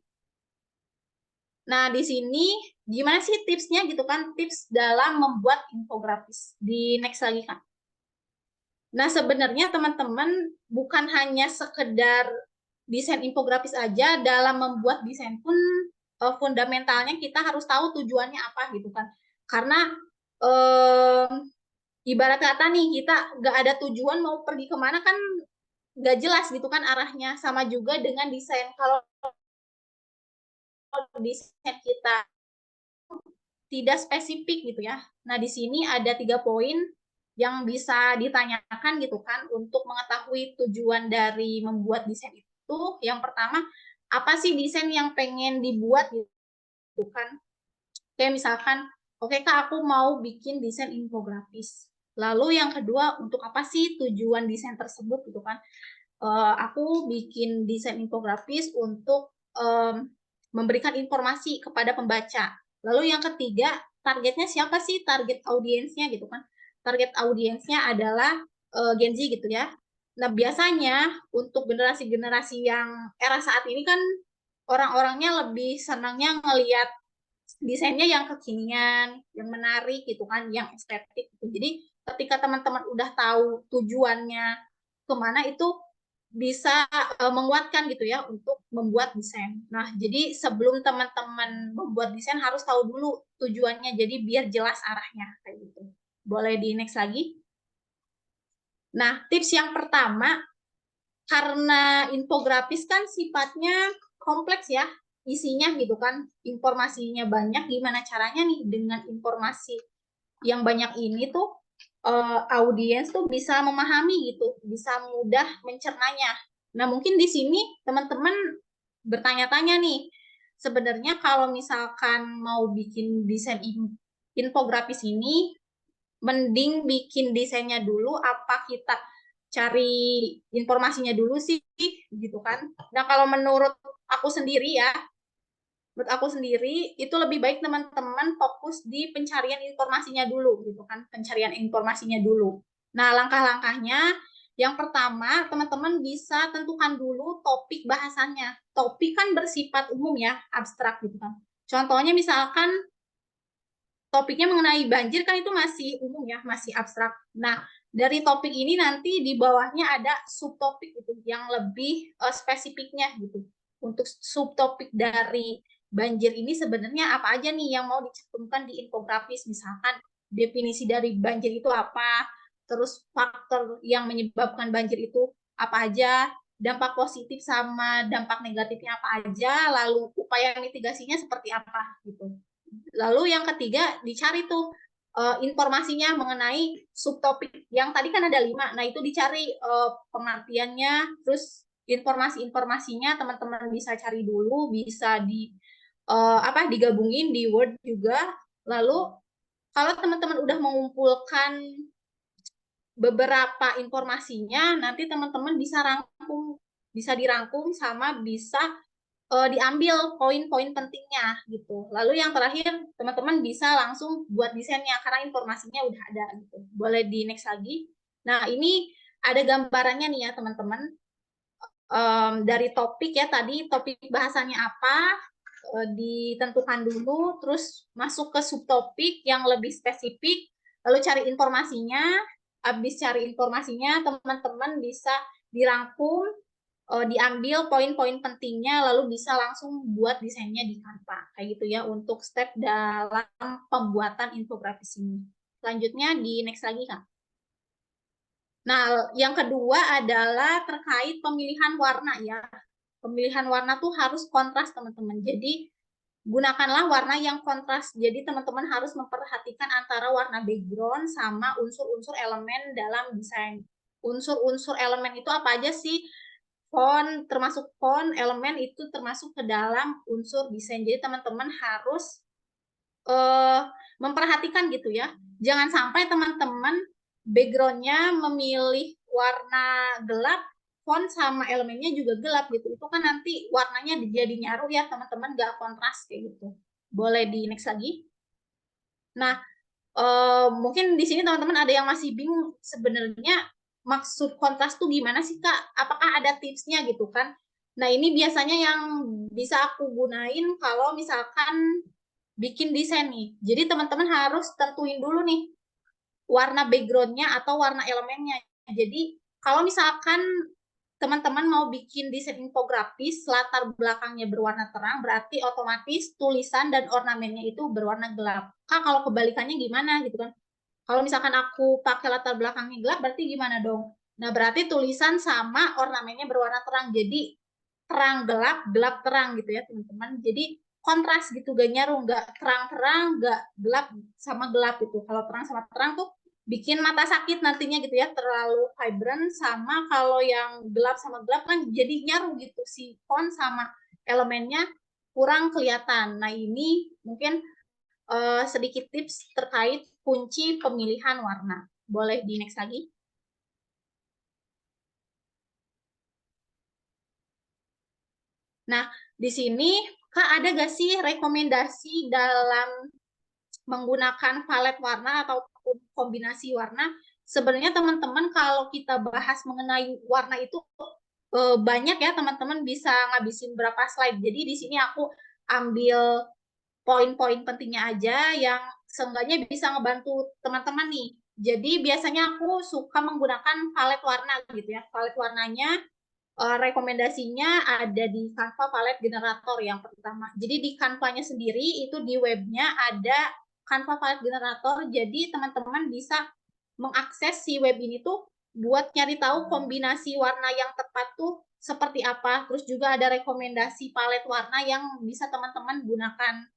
Nah, di sini gimana sih tipsnya gitu kan? Tips dalam membuat infografis. Di next lagi, Kak. Nah, sebenarnya teman-teman bukan hanya sekedar desain infografis aja, dalam membuat desain pun fundamentalnya kita harus tahu tujuannya apa gitu kan. Karena ibarat kata nih, kita nggak ada tujuan mau pergi kemana kan nggak jelas gitu kan arahnya. Sama juga dengan desain. Kalau desain kita tidak spesifik gitu ya. Nah, di sini ada 3 poin yang bisa ditanyakan gitu kan untuk mengetahui tujuan dari membuat desain itu. Yang pertama, apa sih desain yang pengen dibuat gitu kan? Kayak misalkan, oke Kak, aku mau bikin desain infografis. Lalu yang kedua, untuk apa sih tujuan desain tersebut gitu kan? Aku bikin desain infografis untuk memberikan informasi kepada pembaca. Lalu yang ketiga, targetnya siapa sih? Target audiensnya gitu kan? Target audiensnya adalah Gen Z gitu ya. Nah, biasanya untuk generasi-generasi yang era saat ini kan orang-orangnya lebih senangnya ngelihat desainnya yang kekinian, yang menarik gitu kan, yang estetik gitu. Jadi ketika teman-teman udah tahu tujuannya kemana, itu bisa menguatkan gitu ya untuk membuat desain. Nah, jadi sebelum teman-teman membuat desain harus tahu dulu tujuannya, jadi biar jelas arahnya kayak gitu. Boleh di next lagi. Nah, tips yang pertama, karena infografis kan sifatnya kompleks ya, isinya gitu kan, informasinya banyak, gimana caranya nih dengan informasi yang banyak ini tuh audiens tuh bisa memahami gitu, bisa mudah mencernanya. Nah, mungkin di sini teman-teman bertanya-tanya nih, sebenarnya kalau misalkan mau bikin desain infografis ini, mending bikin desainnya dulu apa kita cari informasinya dulu sih gitu kan. Nah, kalau menurut aku sendiri ya, menurut aku sendiri itu lebih baik teman-teman fokus di pencarian informasinya dulu gitu kan, pencarian informasinya dulu. Nah, langkah-langkahnya yang pertama, teman-teman bisa tentukan dulu topik bahasannya. Topik kan bersifat umum ya, abstrak gitu kan. Contohnya misalkan topiknya mengenai banjir kan itu masih umum ya, masih abstrak. Nah, dari topik ini nanti di bawahnya ada subtopik gitu yang lebih spesifiknya gitu. Untuk subtopik dari banjir ini sebenarnya apa aja nih yang mau dicantumkan di infografis, misalkan definisi dari banjir itu apa, terus faktor yang menyebabkan banjir itu apa aja, dampak positif sama dampak negatifnya apa aja, lalu upaya mitigasinya seperti apa gitu. Lalu yang ketiga dicari tuh informasinya mengenai subtopik yang tadi kan ada 5. Nah, itu dicari pengertiannya, terus informasi-informasinya teman-teman bisa cari dulu, bisa digabungin di Word juga. Lalu kalau teman-teman udah mengumpulkan beberapa informasinya, nanti teman-teman bisa dirangkum sama bisa diambil poin-poin pentingnya gitu. Lalu yang terakhir teman-teman bisa langsung buat desainnya karena informasinya udah ada gitu. Boleh di next lagi. Nah, ini ada gambarannya nih ya teman-teman. Dari topik ya tadi, topik bahasanya apa, ditentukan dulu, terus masuk ke subtopik yang lebih spesifik, lalu cari informasinya. Habis cari informasinya, teman-teman bisa dirangkum, diambil poin-poin pentingnya, lalu bisa langsung buat desainnya di Canva. Kayak gitu ya untuk step dalam pembuatan infografis ini. Selanjutnya di next lagi, Kak. Nah, yang kedua adalah terkait pemilihan warna ya. Pemilihan warna tuh harus kontras, teman-teman. Jadi, gunakanlah warna yang kontras. Jadi, teman-teman harus memperhatikan antara warna background sama unsur-unsur elemen dalam desain. Unsur-unsur elemen itu apa aja sih? Font, termasuk font, elemen itu termasuk ke dalam unsur desain. Jadi, teman-teman harus memperhatikan gitu ya. Jangan sampai teman-teman background-nya memilih warna gelap, font sama elemennya juga gelap gitu. Itu kan nanti warnanya jadi nyaru ya teman-teman, nggak kontras kayak gitu. Boleh di next lagi. Nah, mungkin di sini teman-teman ada yang masih bingung sebenarnya maksud kontras tuh gimana sih Kak? Apakah ada tipsnya gitu kan? Nah, ini biasanya yang bisa aku gunain kalau misalkan bikin desain nih. Jadi teman-teman harus tentuin dulu nih warna background-nya atau warna elemennya. Jadi kalau misalkan teman-teman mau bikin desain infografis, latar belakangnya berwarna terang, berarti otomatis tulisan dan ornamennya itu berwarna gelap. Kak, kalau kebalikannya gimana gitu kan? Kalau misalkan aku pakai latar belakangnya gelap, berarti gimana dong? Nah, berarti tulisan sama ornamennya berwarna terang. Jadi terang gelap, gelap terang gitu ya teman-teman. Jadi kontras gitu, gak nyaru, gak terang-terang, gak gelap sama gelap gitu. Kalau terang sama terang tuh bikin mata sakit nantinya gitu ya, terlalu vibrant. Sama kalau yang gelap sama gelap kan jadi nyaru gitu, si font sama elemennya kurang kelihatan. Nah, ini mungkin sedikit tips terkait kunci pemilihan warna. Boleh di next lagi? Nah, di sini Kak ada gak sih rekomendasi dalam menggunakan palet warna atau kombinasi warna? Sebenarnya teman-teman kalau kita bahas mengenai warna itu banyak ya, teman-teman bisa ngabisin berapa slide. Jadi di sini aku ambil poin-poin pentingnya aja yang seenggaknya bisa ngebantu teman-teman nih. Jadi biasanya aku suka menggunakan palet warna gitu ya. Palet warnanya rekomendasinya ada di Canva Palette Generator yang pertama. Jadi di Canva-nya sendiri itu di webnya ada Canva Palette Generator. Jadi teman-teman bisa mengakses si web ini tuh buat nyari tahu kombinasi warna yang tepat tuh seperti apa. Terus juga ada rekomendasi palet warna yang bisa teman-teman gunakan.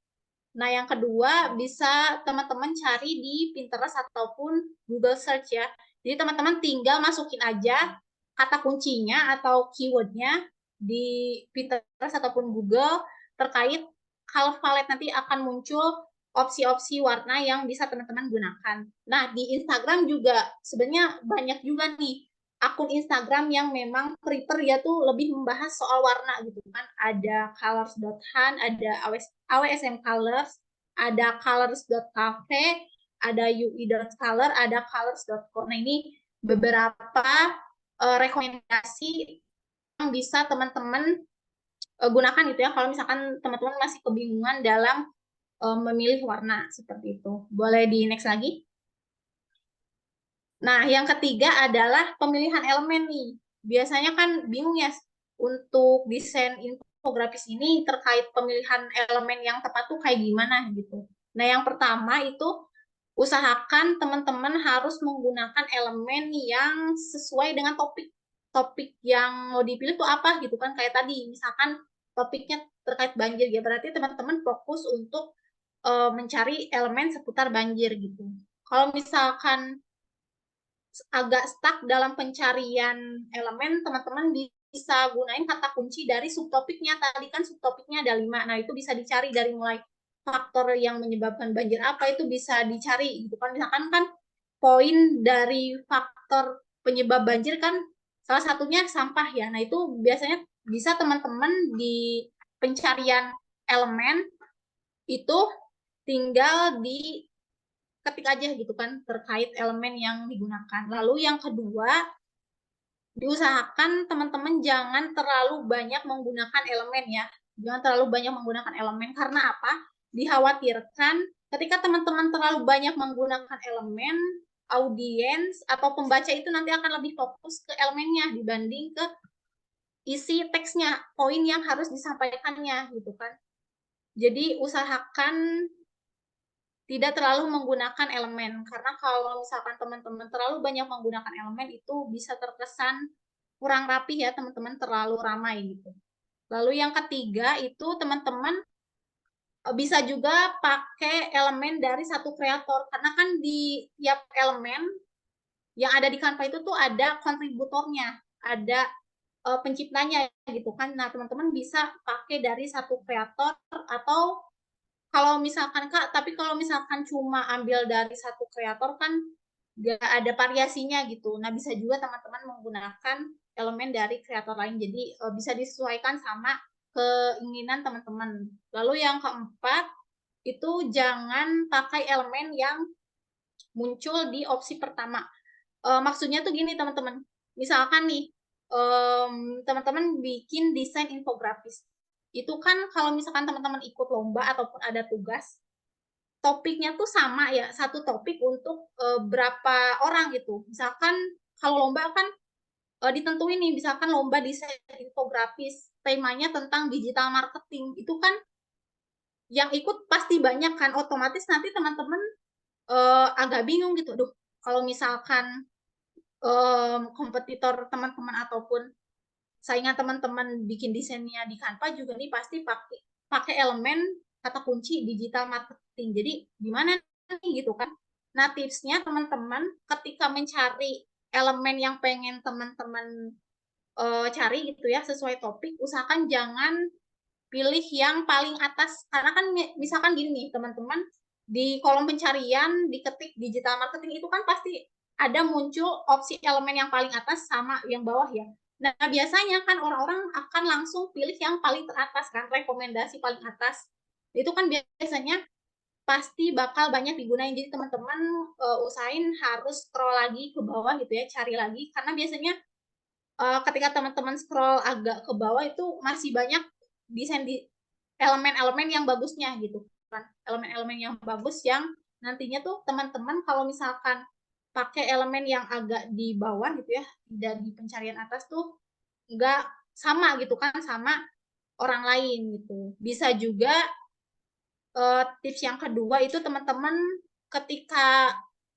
Nah, yang kedua bisa teman-teman cari di Pinterest ataupun Google Search ya. Jadi teman-teman tinggal masukin aja kata kuncinya atau keywordnya di Pinterest ataupun Google terkait color palette, nanti akan muncul opsi-opsi warna yang bisa teman-teman gunakan. Nah, di Instagram juga sebenarnya banyak juga nih akun Instagram yang memang prepare ya tuh lebih membahas soal warna gitu kan. Ada colors.han, ada AWSM Colors, ada colors.cafe, ada ui.color, ada colors.co. Nah, ini beberapa rekomendasi yang bisa teman-teman gunakan gitu ya kalau misalkan teman-teman masih kebingungan dalam memilih warna seperti itu. Boleh di next lagi? Nah, yang ketiga adalah pemilihan elemen nih. Biasanya kan bingung ya untuk desain infografis ini terkait pemilihan elemen yang tepat tuh kayak gimana gitu. Nah, yang pertama itu usahakan teman-teman harus menggunakan elemen yang sesuai dengan topik. Topik yang mau dipilih tuh apa gitu kan, kayak tadi misalkan topiknya terkait banjir ya, berarti teman-teman fokus untuk mencari elemen seputar banjir gitu. Kalau misalkan agak stuck dalam pencarian elemen, teman-teman bisa gunain kata kunci dari subtopiknya. Tadi kan subtopiknya ada 5. Nah, itu bisa dicari dari mulai faktor yang menyebabkan banjir apa, itu bisa dicari gitu kan. Misalkan kan poin dari faktor penyebab banjir kan salah satunya sampah ya. Nah, itu biasanya bisa teman-teman di pencarian elemen itu tinggal di ketik aja gitu kan terkait elemen yang digunakan. Lalu yang kedua, diusahakan teman-teman jangan terlalu banyak menggunakan elemen ya. Jangan terlalu banyak menggunakan elemen karena apa? Dikhawatirkan ketika teman-teman terlalu banyak menggunakan elemen, audiens atau pembaca itu nanti akan lebih fokus ke elemennya dibanding ke isi teksnya, poin yang harus disampaikannya gitu kan. Jadi usahakan tidak terlalu menggunakan elemen, karena kalau misalkan teman-teman terlalu banyak menggunakan elemen itu bisa terkesan kurang rapi ya teman-teman, terlalu ramai gitu. Lalu yang ketiga itu teman-teman bisa juga pakai elemen dari satu kreator, karena kan di tiap elemen yang ada di Canva itu tuh ada kontributornya, ada penciptanya gitu kan. Nah, teman-teman bisa pakai dari satu kreator, atau kalau misalkan Kak, tapi kalau misalkan cuma ambil dari satu kreator kan nggak ada variasinya gitu. Nah, bisa juga teman-teman menggunakan elemen dari kreator lain. Jadi bisa disesuaikan sama keinginan teman-teman. Lalu yang keempat, itu jangan pakai elemen yang muncul di opsi pertama. Maksudnya tuh gini teman-teman. Misalkan nih, teman-teman bikin desain infografis. Itu kan kalau misalkan teman-teman ikut lomba ataupun ada tugas, topiknya tuh sama ya, satu topik untuk berapa orang gitu. Misalkan kalau lomba kan ditentuin nih, misalkan lomba desain infografis, temanya tentang digital marketing, itu kan yang ikut pasti banyak kan, otomatis nanti teman-teman agak bingung gitu. Duh, kalau misalkan kompetitor teman-teman ataupun saingan teman-teman bikin desainnya di Canva juga nih pasti pakai elemen kata kunci digital marketing. Jadi gimana nih gitu kan? Nah, tipsnya teman-teman ketika mencari elemen yang pengen teman-teman cari gitu ya sesuai topik, usahakan jangan pilih yang paling atas, karena kan misalkan gini nih teman-teman, di kolom pencarian diketik digital marketing itu kan pasti ada muncul opsi elemen yang paling atas sama yang bawah ya. Nah, biasanya kan orang-orang akan langsung pilih yang paling teratas kan, rekomendasi paling atas. Itu kan biasanya pasti bakal banyak digunain. Jadi teman-teman usahain harus scroll lagi ke bawah gitu ya, cari lagi, karena biasanya ketika teman-teman scroll agak ke bawah itu masih banyak desain di elemen-elemen yang bagusnya gitu kan, elemen-elemen yang bagus yang nantinya tuh teman-teman kalau misalkan pakai elemen yang agak di bawah gitu ya, tidak di pencarian atas tuh nggak sama gitu kan sama orang lain gitu. Bisa juga tips yang kedua itu teman-teman ketika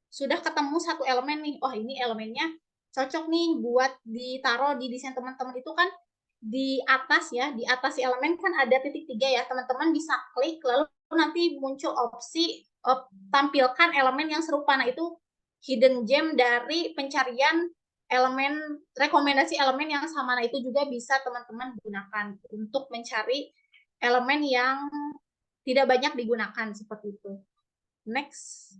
sudah ketemu satu elemen nih, oh ini elemennya cocok nih buat ditaruh di desain teman-teman, itu kan di atas ya, di atas si elemen kan ada titik 3 ya, teman-teman bisa klik lalu nanti muncul opsi tampilkan elemen yang serupa. Nah, itu hidden gem dari pencarian elemen, rekomendasi elemen yang sama. Nah, itu juga bisa teman-teman gunakan untuk mencari elemen yang tidak banyak digunakan seperti itu. Next,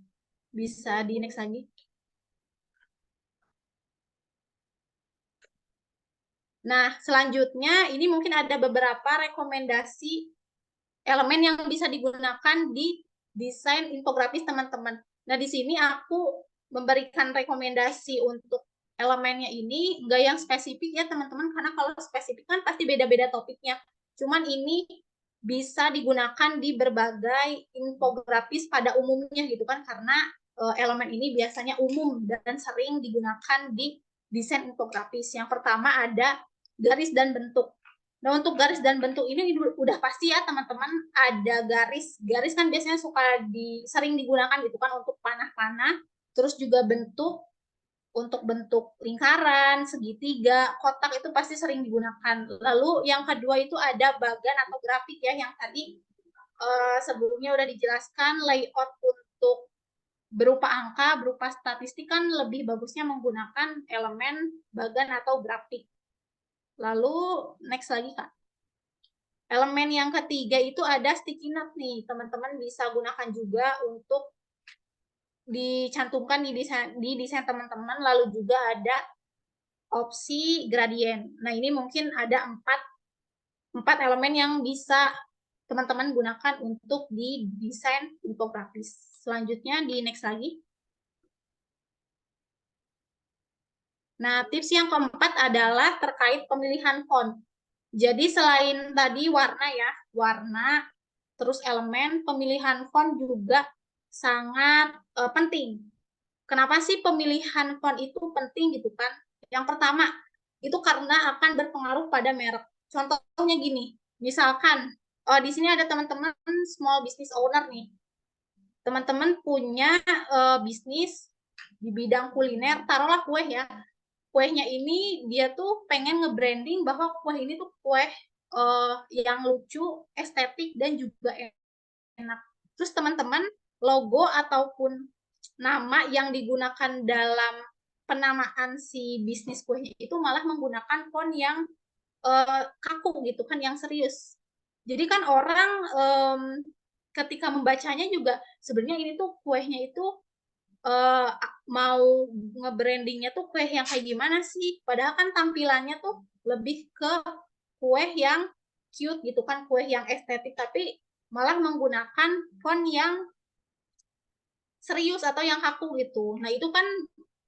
bisa di next lagi. Nah, selanjutnya ini mungkin ada beberapa rekomendasi elemen yang bisa digunakan di desain infografis teman-teman. Nah, di sini aku memberikan rekomendasi untuk elemennya ini, enggak yang spesifik ya teman-teman, karena kalau spesifik kan pasti beda-beda topiknya. Cuman ini bisa digunakan di berbagai infografis pada umumnya gitu kan, karena elemen ini biasanya umum dan sering digunakan di desain infografis. Yang pertama ada garis dan bentuk. Nah, untuk garis dan bentuk ini udah pasti ya teman-teman, ada garis. Garis kan biasanya sering digunakan gitu kan untuk panah-panah, terus juga bentuk, untuk bentuk lingkaran, segitiga, kotak itu pasti sering digunakan. Lalu yang kedua itu ada bagan atau grafik ya, yang tadi sebelumnya udah dijelaskan, layout untuk berupa angka, berupa statistik kan lebih bagusnya menggunakan elemen bagan atau grafik. Lalu next lagi Kak. Elemen yang ketiga itu ada sticky note nih, teman-teman bisa gunakan juga untuk dicantumkan di desain teman-teman. Lalu juga ada opsi gradien. Nah, ini mungkin ada empat elemen yang bisa teman-teman gunakan untuk di desain infografis. Selanjutnya di next lagi. Nah, tips yang keempat adalah terkait pemilihan font. Jadi selain tadi warna ya, warna, terus elemen, pemilihan font juga sangat penting. Kenapa sih pemilihan font itu penting gitu kan? Yang pertama, itu karena akan berpengaruh pada merek. Contohnya gini, misalkan di sini ada teman-teman small business owner nih. Teman-teman punya bisnis di bidang kuliner, taruhlah kue ya. Kuenya ini dia tuh pengen nge-branding bahwa kue ini tuh kue yang lucu, estetik, dan juga enak. Terus teman-teman, logo ataupun nama yang digunakan dalam penamaan si bisnis kuenya itu malah menggunakan font yang kaku gitu kan, yang serius. Jadi kan orang ketika membacanya juga sebenarnya ini tuh kuenya itu mau nge-brandingnya tuh kue yang kayak gimana sih? Padahal kan tampilannya tuh lebih ke kue yang cute gitu kan, kue yang estetik, tapi malah menggunakan font yang serius atau yang kaku gitu. Nah, itu kan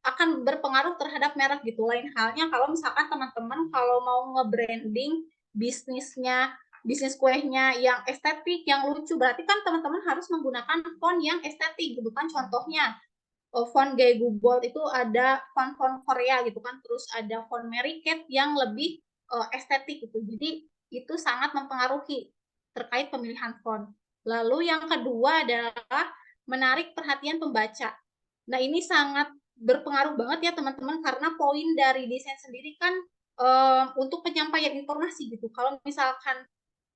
akan berpengaruh terhadap merek gitu. Lain halnya kalau misalkan teman-teman kalau mau nge-branding bisnisnya, bisnis kuenya yang estetik, yang lucu, berarti kan teman-teman harus menggunakan font yang estetik gitu kan. Contohnya font gaya Google itu ada font-font Korea gitu kan, terus ada font Mary Kay yang lebih estetik gitu. Jadi itu sangat mempengaruhi terkait pemilihan font. Lalu yang kedua adalah menarik perhatian pembaca. Nah, ini sangat berpengaruh banget ya teman-teman, karena poin dari desain sendiri kan untuk penyampaian informasi gitu. Kalau misalkan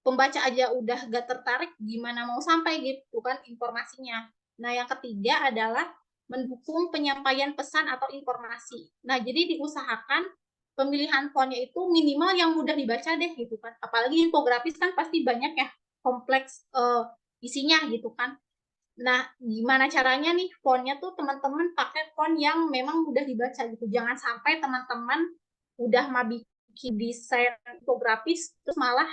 pembaca aja udah gak tertarik, gimana mau sampai gitu kan informasinya. Nah, yang ketiga adalah mendukung penyampaian pesan atau informasi. Nah, jadi diusahakan pemilihan fontnya itu minimal yang mudah dibaca deh gitu kan. Apalagi infografis kan pasti banyak ya, kompleks isinya gitu kan. Nah, gimana caranya nih fontnya tuh teman-teman pakai font yang memang mudah dibaca gitu. Jangan sampai teman-teman udah mau bikin desain infografis terus malah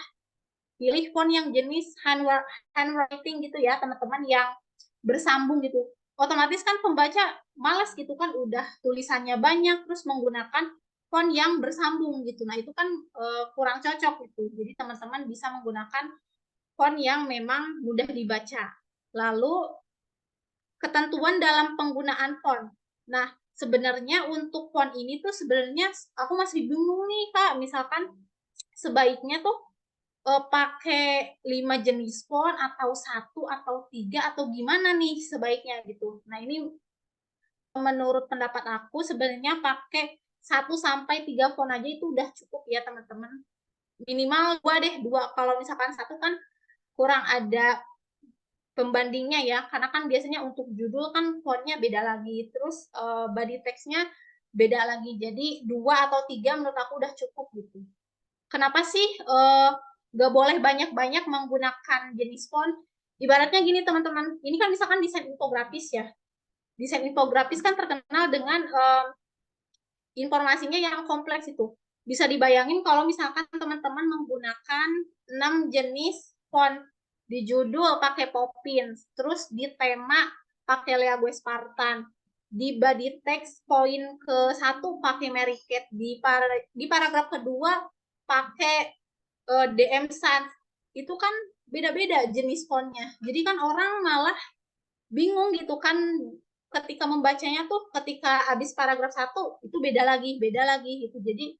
pilih font yang jenis handwriting gitu ya teman-teman, yang bersambung gitu. Otomatis kan pembaca malas gitu kan, udah tulisannya banyak terus menggunakan font yang bersambung gitu. Nah, itu kan kurang cocok gitu. Jadi teman-teman bisa menggunakan font yang memang mudah dibaca. Lalu ketentuan dalam penggunaan font. Nah, sebenarnya untuk font ini tuh sebenarnya aku masih bingung nih Kak, misalkan sebaiknya tuh pakai 5 jenis font atau 1 atau 3 atau gimana nih sebaiknya gitu. Nah, ini menurut pendapat aku sebenarnya pakai 1 sampai 3 font aja itu udah cukup ya teman-teman. Minimal 2 deh, 2. Kalau misalkan 1 kan kurang ada pembandingnya ya, karena kan biasanya untuk judul kan fontnya beda lagi, terus body text-nya beda lagi. Jadi 2 atau 3 menurut aku udah cukup gitu. Kenapa sih gak boleh banyak-banyak menggunakan jenis font? Ibaratnya gini teman-teman, ini kan misalkan desain infografis ya. Desain infografis kan terkenal dengan informasinya yang kompleks itu. Bisa dibayangin kalau misalkan teman-teman menggunakan 6 jenis font. Di judul pakai Poppins, terus di tema pakai Lea Gue Spartan, di body text poin ke-1 pakai Mary Kay, di paragraf kedua pakai DM Sans. Itu kan beda-beda jenis fontnya. Jadi kan orang malah bingung gitu kan ketika membacanya tuh, ketika habis paragraf 1 itu beda lagi gitu. Jadi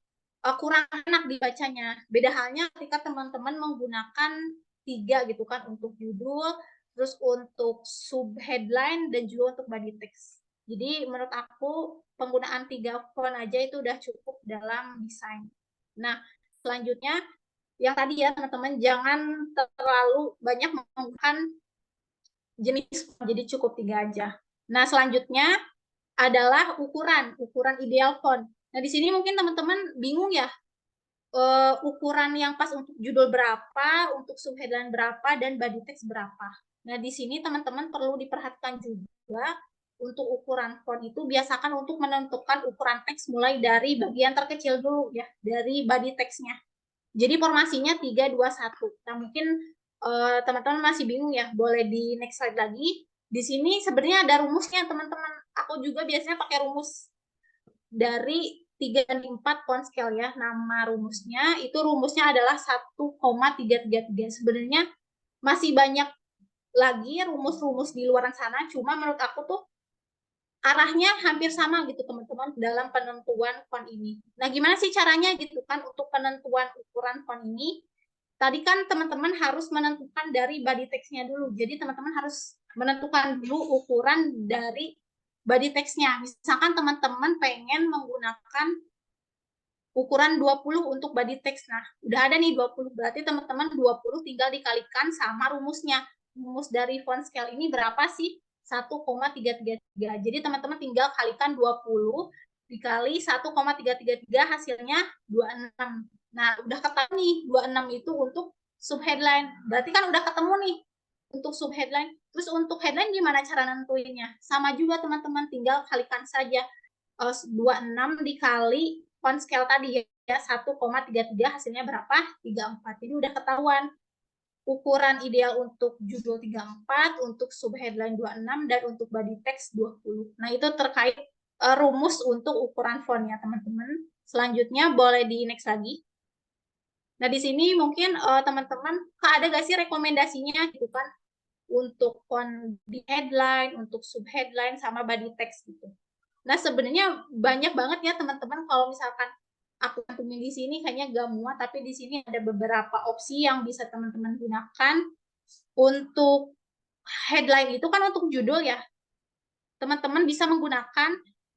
kurang enak dibacanya. Beda halnya ketika teman-teman menggunakan 3 gitu kan untuk judul, terus untuk sub headline dan juga untuk body text. Jadi menurut aku penggunaan 3 font aja itu udah cukup dalam desain. Nah, selanjutnya yang tadi ya teman-teman, jangan terlalu banyak menggunakan jenis font, jadi cukup 3 aja. Nah, selanjutnya adalah ukuran ideal font. Nah, di sini mungkin teman-teman bingung ya, ukuran yang pas untuk judul berapa, untuk subheadline berapa, dan body text berapa. Nah, di sini teman-teman perlu diperhatikan juga untuk ukuran font itu biasakan untuk menentukan ukuran teks mulai dari bagian terkecil dulu ya, dari body text-nya. Jadi formasinya 3, 2, 1. Nah, mungkin teman-teman masih bingung ya, boleh di next slide lagi. Di sini sebenarnya ada rumusnya teman-teman. Aku juga biasanya pakai rumus dari 3 dan 4 font scale ya. Nama rumusnya itu adalah 1,333. Sebenarnya masih banyak lagi rumus-rumus di luar sana, cuma menurut aku tuh arahnya hampir sama gitu teman-teman dalam penentuan font ini. Nah, gimana sih caranya gitu kan untuk penentuan ukuran font ini? Tadi kan teman-teman harus menentukan dari body text-nya dulu. Jadi teman-teman harus menentukan dulu ukuran dari body text-nya. Misalkan teman-teman pengen menggunakan ukuran 20 untuk body text. Nah, udah ada nih 20. Berarti teman-teman 20 tinggal dikalikan sama rumusnya. Rumus dari font scale ini berapa sih? 1,333. Jadi teman-teman tinggal kalikan 20 dikali 1,333 hasilnya 26. Nah, udah ketemu nih 26 itu untuk subheadline. Berarti kan udah ketemu nih untuk subheadline. Terus untuk headline gimana cara nentuinnya? Sama juga teman-teman, tinggal kalikan saja 26 dikali font scale tadi ya, 1,33 hasilnya berapa? 34. Jadi udah ketahuan ukuran ideal untuk judul 34, untuk subheadline 26, dan untuk body text 20. Nah, itu terkait rumus untuk ukuran font ya teman-teman. Selanjutnya boleh di next lagi. Nah di sini mungkin teman-teman ada gak sih rekomendasinya gitu kan untuk font di headline, untuk sub headline sama body text gitu. Nah sebenarnya banyak banget ya teman-teman, kalau misalkan aku cantumin di sini kayaknya gak muat, tapi di sini ada beberapa opsi yang bisa teman-teman gunakan. Untuk headline itu kan untuk judul ya, teman-teman bisa menggunakan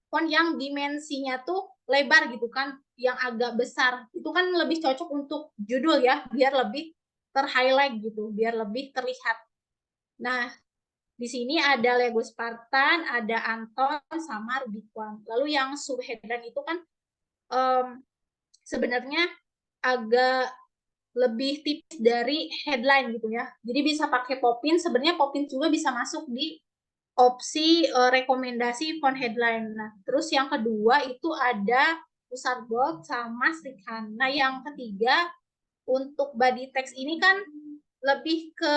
font yang dimensinya tuh lebar gitu kan, yang agak besar. Itu kan lebih cocok untuk judul ya, biar lebih ter-highlight gitu, biar lebih terlihat. Nah, di sini ada Lego Spartan, ada Anton, sama Rubicon. Lalu yang sub headline itu kan sebenarnya agak lebih tipis dari headline gitu ya. Jadi bisa pakai Popin. Sebenarnya Popin juga bisa masuk di opsi rekomendasi font headline. Nah, terus yang kedua itu ada Pusat Gold sama Srikan. Nah, yang ketiga untuk body text ini kan lebih ke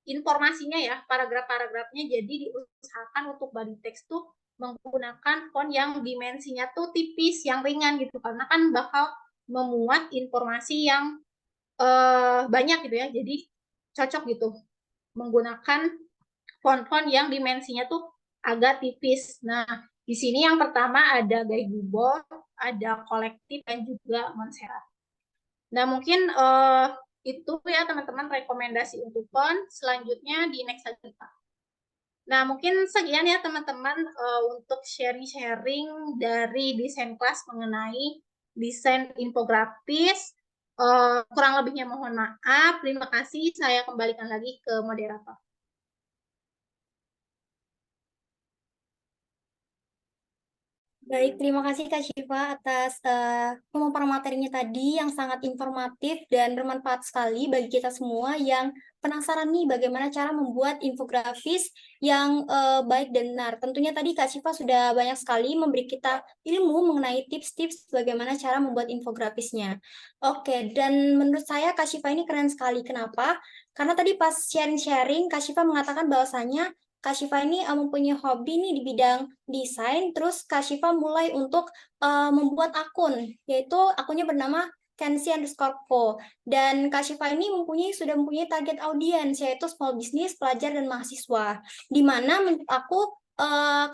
informasinya ya, paragraf-paragrafnya. Jadi diusahakan untuk body text tuh menggunakan font yang dimensinya tuh tipis, yang ringan gitu, karena kan bakal memuat informasi yang banyak gitu ya. Jadi cocok gitu menggunakan font-font yang dimensinya tuh agak tipis. Nah, di sini yang pertama ada Gaigubor, ada Kolektif, dan juga Montserrat. Nah, mungkin itu ya teman-teman rekomendasi untuk font. Selanjutnya di next lagi, Pak. Nah, mungkin sekian ya teman-teman untuk sharing-sharing dari desain kelas mengenai desain infografis. Kurang lebihnya mohon maaf. Terima kasih. Saya kembalikan lagi ke moderator. Baik, terima kasih Kak Syifa atas pemaparan materinya tadi yang sangat informatif dan bermanfaat sekali bagi kita semua yang penasaran nih bagaimana cara membuat infografis yang baik dan benar. Tentunya tadi Kak Syifa sudah banyak sekali memberi kita ilmu mengenai tips-tips bagaimana cara membuat infografisnya. Oke, dan menurut saya Kak Syifa ini keren sekali. Kenapa? Karena tadi pas sharing-sharing Kak Syifa mengatakan bahwasanya Kak Syifa ini mempunyai hobi nih di bidang desain, terus Kak Syifa mulai untuk membuat akun, yaitu akunnya bernama Kensi_Co. Dan Kak Syifa ini sudah mempunyai target audiens, yaitu small business, pelajar, dan mahasiswa. Di mana menurut aku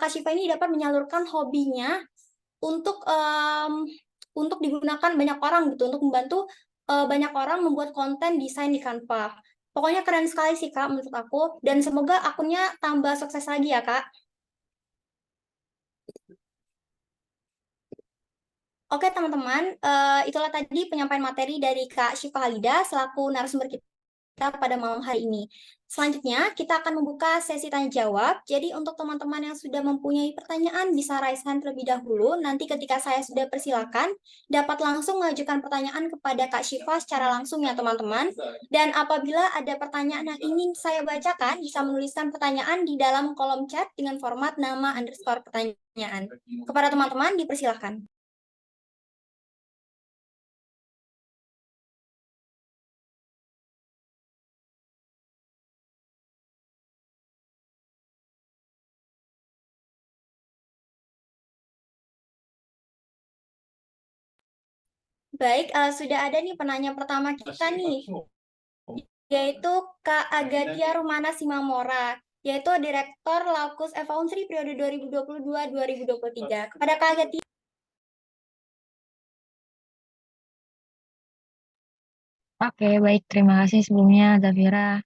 Kak Syifa ini dapat menyalurkan hobinya untuk digunakan banyak orang gitu, untuk membantu banyak orang membuat konten desain di Canva. Pokoknya keren sekali sih Kak menurut aku, dan semoga akunnya tambah sukses lagi ya Kak. Oke teman-teman, itulah tadi penyampaian materi dari Kak Syifa Halida selaku narasumber kita pada malam hari ini. Selanjutnya, kita akan membuka sesi tanya jawab. Jadi untuk teman-teman yang sudah mempunyai pertanyaan bisa raise hand terlebih dahulu. Nanti ketika saya sudah persilakan, dapat langsung mengajukan pertanyaan kepada Kak Syifa secara langsung ya teman-teman. Dan apabila ada pertanyaan yang ingin saya bacakan, bisa menuliskan pertanyaan di dalam kolom chat dengan format nama _ pertanyaan. Kepada teman-teman dipersilakan. Baik, sudah ada nih penanya pertama kita nih, yaitu Kak Agatia Rumana Simamora, yaitu Direktur Laukus Foundry periode 2022-2023. Kepada Kak Agatia. Oke, baik. Terima kasih sebelumnya, Zafira.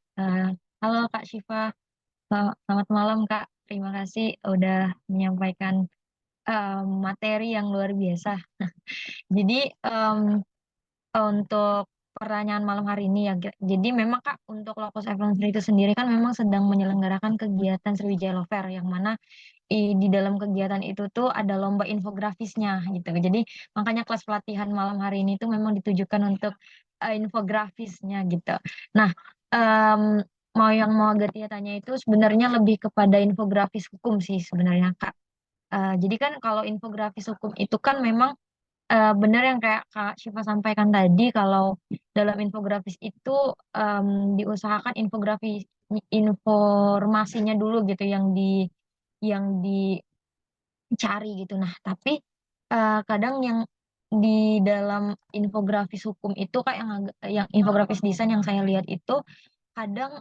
Halo Kak Syifa, selamat malam Kak. Terima kasih udah menyampaikan materi yang luar biasa. Jadi untuk pertanyaan malam hari ini ya, jadi memang Kak untuk Lokus F1 itu sendiri kan memang sedang menyelenggarakan kegiatan Sriwijaya Love Fair yang mana di dalam kegiatan itu tuh ada lomba infografisnya gitu. Jadi makanya kelas pelatihan malam hari ini tuh memang ditujukan untuk infografisnya gitu. Nah, mau Agatia tanya itu sebenarnya lebih kepada infografis hukum sih sebenarnya Kak. Jadi kan kalau infografis hukum itu kan memang benar yang kayak Kak Syifa sampaikan tadi kalau dalam infografis itu diusahakan informasinya dulu gitu yang di cari gitu. Nah, tapi kadang yang di dalam infografis hukum itu Kak yang infografis desain yang saya lihat itu kadang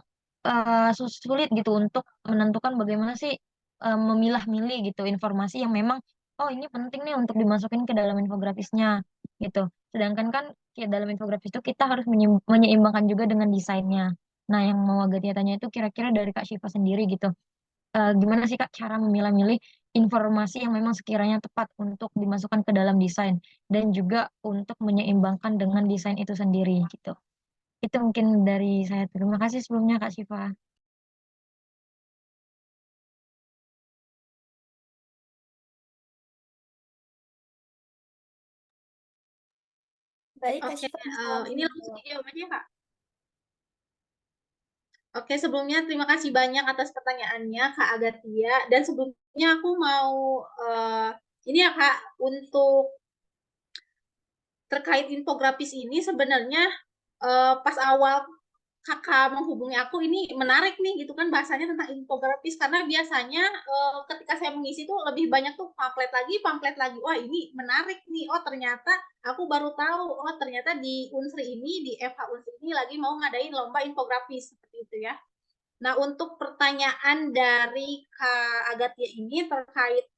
sulit gitu untuk menentukan bagaimana sih memilah-milih gitu informasi yang memang oh ini penting nih untuk dimasukin ke dalam infografisnya gitu. Sedangkan kan ya dalam infografis itu kita harus menyeimbangkan juga dengan desainnya. Nah, yang mau Agatia tanya itu kira-kira dari Kak Syifa sendiri gitu. Gimana sih Kak cara memilah-milih informasi yang memang sekiranya tepat untuk dimasukkan ke dalam desain dan juga untuk menyeimbangkan dengan desain itu sendiri gitu. Itu mungkin dari saya. Terima kasih sebelumnya Kak Syifa. Baik, Kak Oke, Syifa, bisa ini langsung langsung dijawab. dijawab aja, Kak. Oke, sebelumnya terima kasih banyak atas pertanyaannya, Kak Agatia. Dan sebelumnya aku mau, ini ya Kak, untuk terkait infografis ini sebenarnya pas awal kakak menghubungi aku ini menarik nih gitu kan bahasanya tentang infografis karena biasanya ketika saya mengisi tuh lebih banyak tuh pamflet lagi wah ini menarik nih oh ternyata aku baru tahu oh ternyata di Unsri ini di FH Unsri ini lagi mau ngadain lomba infografis seperti itu ya. Nah untuk pertanyaan dari Kak Agatia ini terkait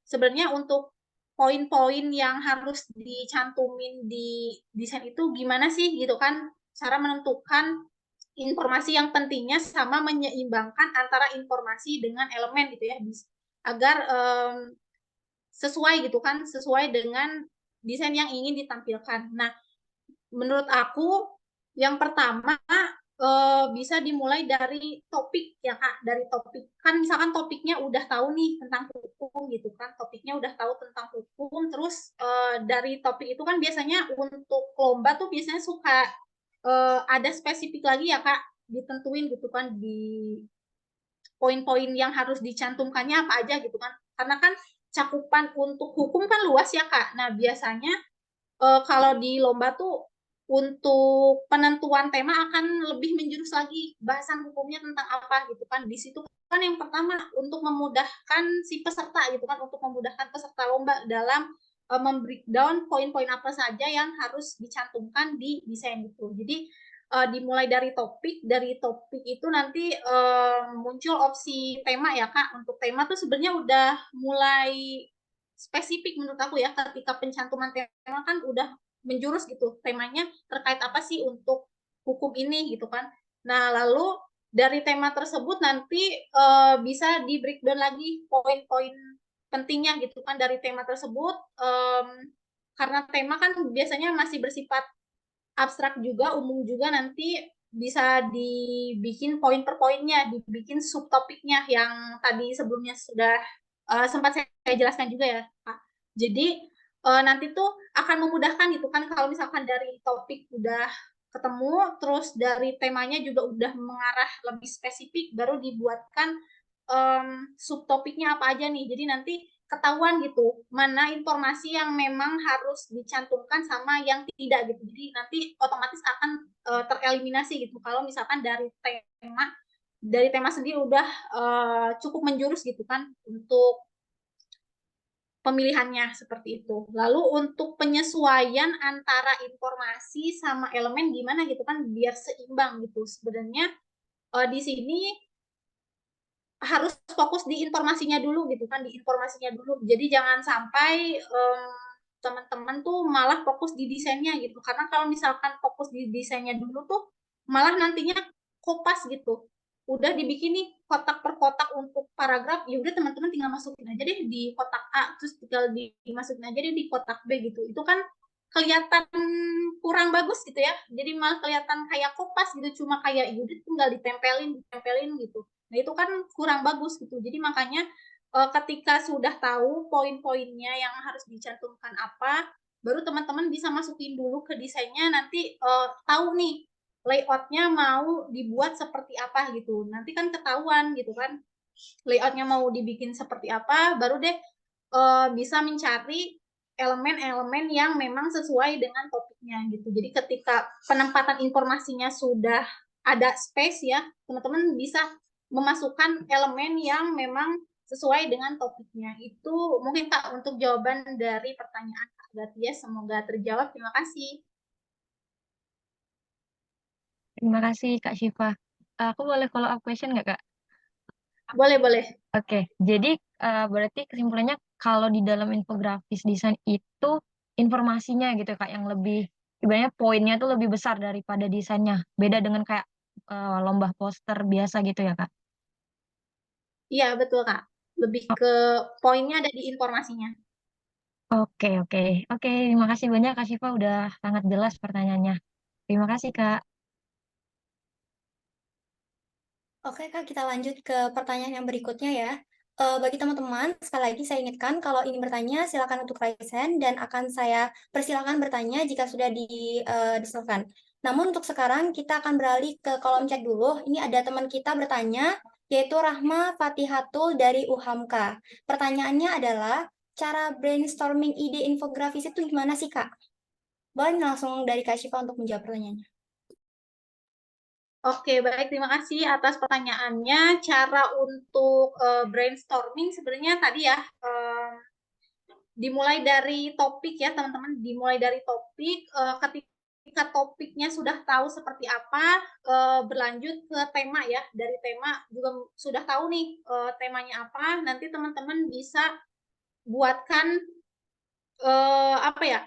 sebenarnya untuk poin-poin yang harus dicantumin di desain itu gimana sih gitu kan cara menentukan informasi yang pentingnya sama menyeimbangkan antara informasi dengan elemen gitu ya agar sesuai gitu kan sesuai dengan desain yang ingin ditampilkan. Nah, menurut aku yang pertama bisa dimulai dari topik ya Kak, dari topik. Kan misalkan topiknya udah tahu nih tentang hukum gitu kan, topiknya udah tahu tentang hukum, terus dari topik itu kan biasanya untuk lomba tuh biasanya suka ada spesifik lagi ya Kak, ditentuin gitu kan di poin-poin yang harus dicantumkannya apa aja gitu kan. Karena kan cakupan untuk hukum kan luas ya Kak. Nah, biasanya kalau di lomba tuh untuk penentuan tema akan lebih menjurus lagi bahasan hukumnya tentang apa gitu kan. Di situ kan yang pertama untuk memudahkan si peserta gitu kan, untuk memudahkan peserta lomba dalam membreakdown poin-poin apa saja yang harus dicantumkan di desain itu. Jadi dimulai dari topik itu nanti muncul opsi tema ya Kak. Untuk tema tuh sebenarnya udah mulai spesifik menurut aku ya ketika pencantuman tema kan udah menjurus gitu temanya terkait apa sih untuk hukum ini gitu kan. Nah lalu dari tema tersebut nanti bisa di breakdown lagi poin-poin pentingnya gitu kan dari tema tersebut karena tema kan biasanya masih bersifat abstrak juga umum juga nanti bisa dibikin poin per poinnya dibikin subtopiknya yang tadi sebelumnya sudah sempat saya jelaskan juga ya Pak. Jadi nanti tuh akan memudahkan gitu kan kalau misalkan dari topik udah ketemu terus dari temanya juga udah mengarah lebih spesifik baru dibuatkan subtopiknya apa aja nih. Jadi nanti ketahuan gitu mana informasi yang memang harus dicantumkan sama yang tidak gitu. Jadi nanti otomatis akan tereliminasi gitu kalau misalkan dari tema sendiri udah cukup menjurus gitu kan untuk pemilihannya seperti itu. Lalu untuk penyesuaian antara informasi sama elemen gimana gitu kan biar seimbang gitu. Sebenarnya di sini harus fokus di informasinya dulu gitu kan, di informasinya dulu. Jadi jangan sampai teman-teman tuh malah fokus di desainnya gitu. Karena kalau misalkan fokus di desainnya dulu tuh malah nantinya kopas gitu. Udah dibikin nih kotak per kotak untuk paragraf, ya udah teman-teman tinggal masukin aja deh di kotak A, terus tinggal dimasukin aja deh di kotak B gitu. Itu kan kelihatan kurang bagus gitu ya. Jadi malah kelihatan kayak kopas gitu, cuma kayak ya udah tinggal ditempelin gitu. Nah, itu kan kurang bagus gitu. Jadi makanya ketika sudah tahu poin-poinnya yang harus dicantumkan apa, baru teman-teman bisa masukin dulu ke desainnya nanti tahu nih layoutnya mau dibuat seperti apa gitu. Nanti kan ketahuan gitu kan layoutnya mau dibikin seperti apa, baru deh bisa mencari elemen-elemen yang memang sesuai dengan topiknya gitu. Jadi ketika penempatan informasinya sudah ada space ya, teman-teman bisa memasukkan elemen yang memang sesuai dengan topiknya. Itu mungkin Kak untuk jawaban dari pertanyaan Kak Gatia, semoga terjawab. Terima kasih. Terima kasih Kak Syifa. Aku boleh follow up question nggak Kak? Boleh, boleh. Oke, jadi berarti kesimpulannya kalau di dalam infografis desain itu informasinya gitu Kak yang lebih, ibaratnya poinnya tuh lebih besar daripada desainnya. Beda dengan kayak lomba poster biasa gitu ya Kak? Iya, betul Kak. Lebih ke poinnya ada di informasinya. Oke, oke. Oke, terima kasih banyak Kak Syifa udah sangat jelas pertanyaannya. Terima kasih Kak. Oke Kak, kita lanjut ke pertanyaan yang berikutnya ya. Bagi teman-teman, sekali lagi saya ingatkan kalau ingin bertanya silakan untuk raise hand dan akan saya persilakan bertanya jika sudah diserahkan. Namun untuk sekarang kita akan beralih ke kolom chat dulu. Ini ada teman kita bertanya, yaitu Rahma Fatihatul dari UHAMKA. Pertanyaannya adalah, cara brainstorming ide infografis itu gimana sih Kak? Boleh langsung dari Kak Syifa untuk menjawab pertanyaannya. Oke, baik. Terima kasih atas pertanyaannya. Cara untuk brainstorming sebenarnya tadi ya, dimulai dari topik ya, teman-teman. Dimulai dari topik, ketika topiknya sudah tahu seperti apa, berlanjut ke tema ya. Dari tema juga sudah tahu nih temanya apa, nanti teman-teman bisa buatkan apa ya,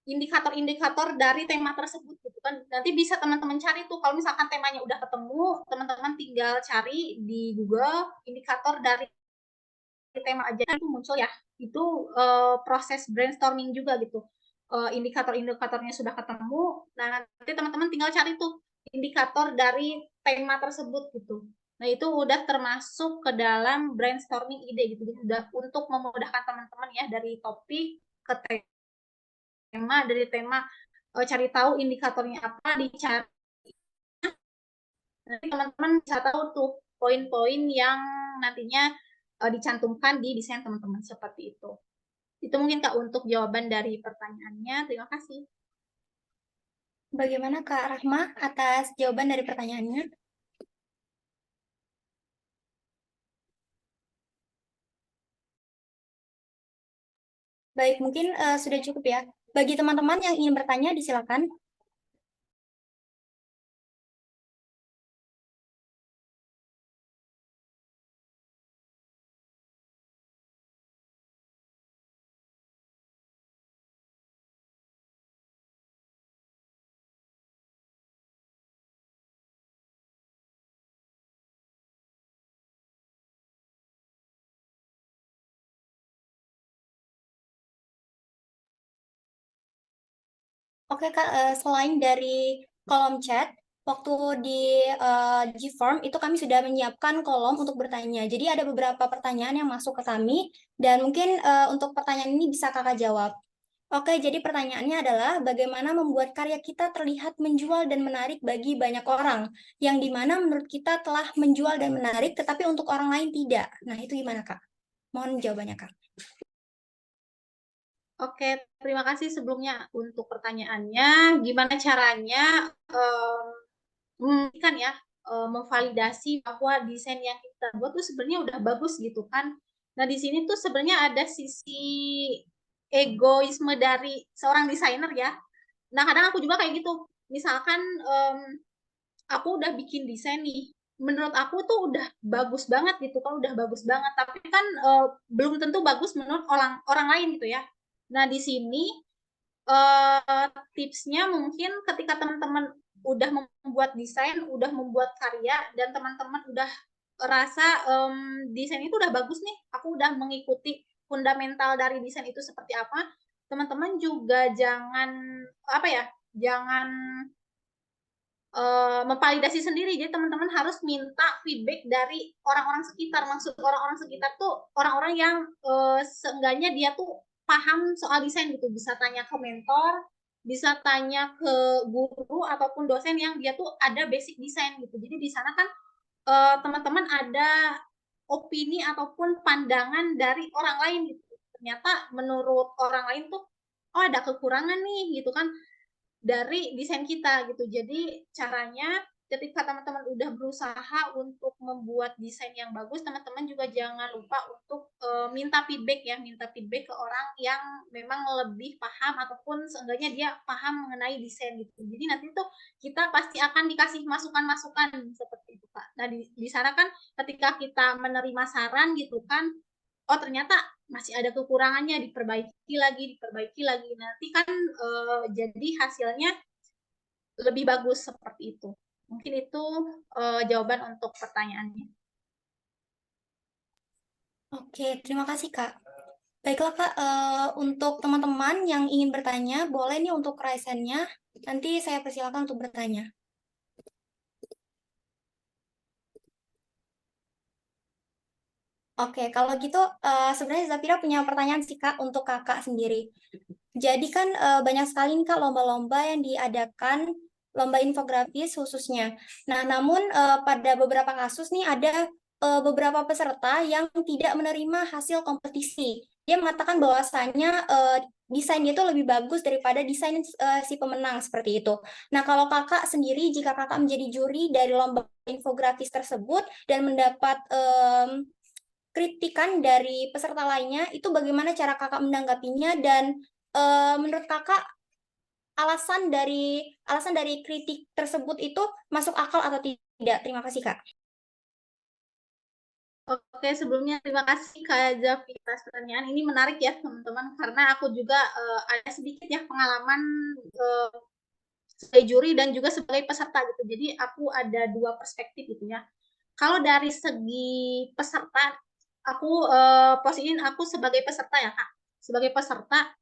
indikator-indikator dari tema tersebut gitu kan. Nanti bisa teman-teman cari tuh kalau misalkan temanya udah ketemu, teman-teman tinggal cari di Google indikator dari tema aja itu muncul ya. Itu proses brainstorming juga gitu. Indikator-indikatornya sudah ketemu, nah nanti teman-teman tinggal cari tuh indikator dari tema tersebut gitu. Nah, itu udah termasuk ke dalam brainstorming ide gitu. Jadi udah untuk memudahkan teman-teman ya dari topik ke tema, dari tema cari tahu indikatornya apa, dicari, nanti teman-teman bisa tahu tuh poin-poin yang nantinya dicantumkan di desain teman-teman seperti itu. Itu mungkin Kak untuk jawaban dari pertanyaannya. Terima kasih. Bagaimana Kak Rahma atas jawaban dari pertanyaannya? Baik, mungkin sudah cukup ya. Bagi teman-teman yang ingin bertanya, disilakan. Oke Kak, selain dari kolom chat, waktu di Gform itu kami sudah menyiapkan kolom untuk bertanya. Jadi ada beberapa pertanyaan yang masuk ke kami, dan mungkin untuk pertanyaan ini bisa Kakak jawab. Oke, jadi pertanyaannya adalah bagaimana membuat karya kita terlihat menjual dan menarik bagi banyak orang, yang dimana menurut kita telah menjual dan menarik, tetapi untuk orang lain tidak. Nah, itu gimana Kak? Mohon jawabannya Kak. Oke, terima kasih sebelumnya untuk pertanyaannya. Gimana caranya kan ya, memvalidasi bahwa desain yang kita buat tuh sebenarnya udah bagus gitu kan. Nah, di sini tuh sebenarnya ada sisi egoisme dari seorang desainer ya. Nah, kadang aku juga kayak gitu. Misalkan aku udah bikin desain nih, menurut aku tuh udah bagus banget gitu kan, udah bagus banget. Tapi kan belum tentu bagus menurut orang lain gitu ya. Nah, di sini tipsnya mungkin ketika teman-teman udah membuat desain, udah membuat karya, dan teman-teman udah rasa desain itu udah bagus nih, aku udah mengikuti fundamental dari desain itu seperti apa, teman-teman juga jangan apa ya, jangan memvalidasi sendiri. Jadi teman-teman harus minta feedback dari orang-orang sekitar. Maksud orang-orang sekitar tuh orang-orang yang seenggaknya dia tuh paham soal desain gitu. Bisa tanya ke mentor, bisa tanya ke guru ataupun dosen yang dia tuh ada basic desain gitu. Jadi di sana kan teman-teman ada opini ataupun pandangan dari orang lain gitu. Ternyata menurut orang lain tuh oh ada kekurangan nih gitu kan dari desain kita gitu. Jadi caranya ketika teman-teman udah berusaha untuk membuat desain yang bagus, teman-teman juga jangan lupa untuk minta feedback ya, minta feedback ke orang yang memang lebih paham ataupun seenggaknya dia paham mengenai desain gitu. Jadi nanti tuh kita pasti akan dikasih masukan-masukan seperti itu, Kak. Nah, di sana kan ketika kita menerima saran gitu kan, oh ternyata masih ada kekurangannya, diperbaiki lagi. Nanti kan jadi hasilnya lebih bagus seperti itu. Mungkin itu jawaban untuk pertanyaannya. Oke, terima kasih Kak. Baiklah Kak, untuk teman-teman yang ingin bertanya, boleh nih untuk raise hand-nya. Nanti saya persilakan untuk bertanya. Oke, kalau gitu sebenarnya Zafira punya pertanyaan sih Kak untuk Kakak sendiri. Jadi kan banyak sekali nih Kak lomba-lomba yang diadakan, lomba infografis khususnya. Nah, namun pada beberapa kasus nih ada beberapa peserta yang tidak menerima hasil kompetisi. Dia mengatakan bahwasanya desainnya itu lebih bagus daripada desain si pemenang seperti itu. Nah, kalau Kakak sendiri, jika Kakak menjadi juri dari lomba infografis tersebut dan mendapat kritikan dari peserta lainnya, itu bagaimana cara Kakak menanggapinya dan menurut Kakak alasan dari kritik tersebut itu masuk akal atau tidak? Terima kasih Kak. Oke, sebelumnya terima kasih Kak Jafi atas pertanyaan. Ini menarik ya teman-teman, karena aku juga ada sedikit ya pengalaman sebagai juri dan juga sebagai peserta gitu. Jadi aku ada dua perspektif gitu ya. Kalau dari segi peserta, aku posisiin aku sebagai peserta ya Kak. Sebagai peserta,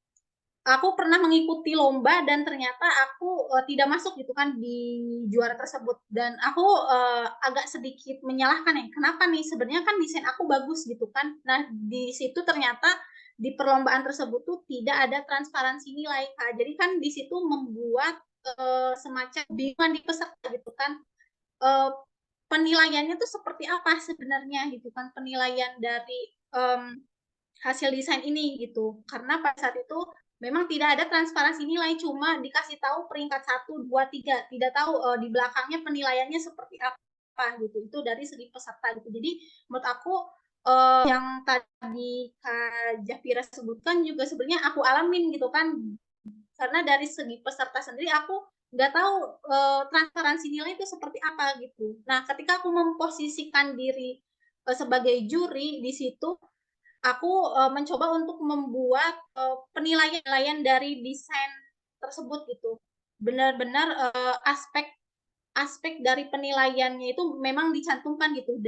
aku pernah mengikuti lomba dan ternyata aku tidak masuk gitu kan di juara tersebut, dan aku agak sedikit menyalahkan ya, kenapa nih, sebenarnya kan desain aku bagus gitu kan. Nah, di situ ternyata di perlombaan tersebut tuh tidak ada transparansi nilai Kak. Jadi kan di situ membuat semacam bingungan di peserta gitu kan, penilaiannya tuh seperti apa sebenarnya gitu kan, penilaian dari hasil desain ini gitu. Karena pada saat itu memang tidak ada transparansi nilai, cuma dikasih tahu peringkat 1, 2, 3, tidak tahu di belakangnya penilaiannya seperti apa gitu. Itu dari segi peserta gitu. Jadi menurut aku yang tadi Kak Jafira sebutkan juga sebenarnya aku alamin gitu kan. Karena dari segi peserta sendiri aku nggak tahu transparansi nilai itu seperti apa gitu. Nah, ketika aku memposisikan diri sebagai juri di situ, aku mencoba untuk membuat penilaian dari desain tersebut gitu. Benar-benar aspek dari penilaiannya itu memang dicantumkan gitu,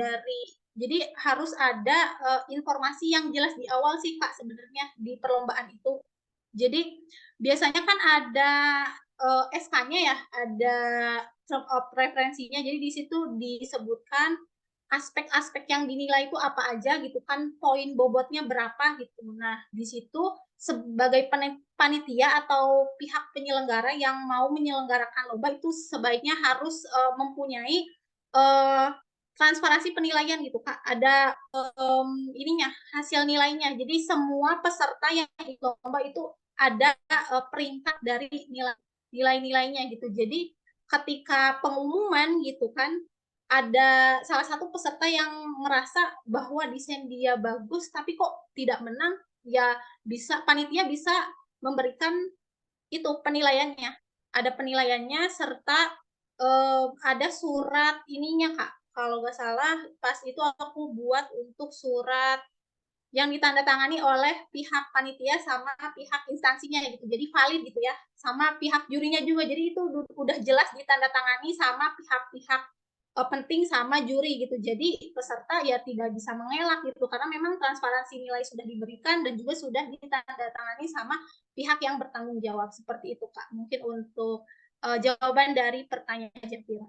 jadi harus ada informasi yang jelas di awal sih Kak sebenarnya di perlombaan itu. Jadi biasanya kan ada SK-nya ya, ada term of referensinya. Jadi di situ disebutkan aspek-aspek yang dinilai itu apa aja gitu kan, poin bobotnya berapa gitu. Nah, di situ sebagai panitia atau pihak penyelenggara yang mau menyelenggarakan lomba itu sebaiknya harus mempunyai transparansi penilaian gitu Kak. Ada ininya, hasil nilainya. Jadi semua peserta yang ikut lomba itu ada peringkat dari nilai-nilainya gitu. Jadi ketika pengumuman gitu kan, ada salah satu peserta yang merasa bahwa desain dia bagus tapi kok tidak menang, ya panitia bisa memberikan itu penilaiannya. Ada penilaiannya serta ada surat ininya Kak. Kalau nggak salah pas itu aku buat untuk surat yang ditandatangani oleh pihak panitia sama pihak instansinya gitu. Jadi valid gitu ya. Sama pihak jurinya juga. Jadi itu udah jelas ditandatangani sama pihak-pihak penting sama juri gitu. Jadi peserta ya tidak bisa mengelak gitu, karena memang transparansi nilai sudah diberikan dan juga sudah ditandatangani sama pihak yang bertanggung jawab. Seperti itu Kak. Mungkin untuk jawaban dari pertanyaan Jafira.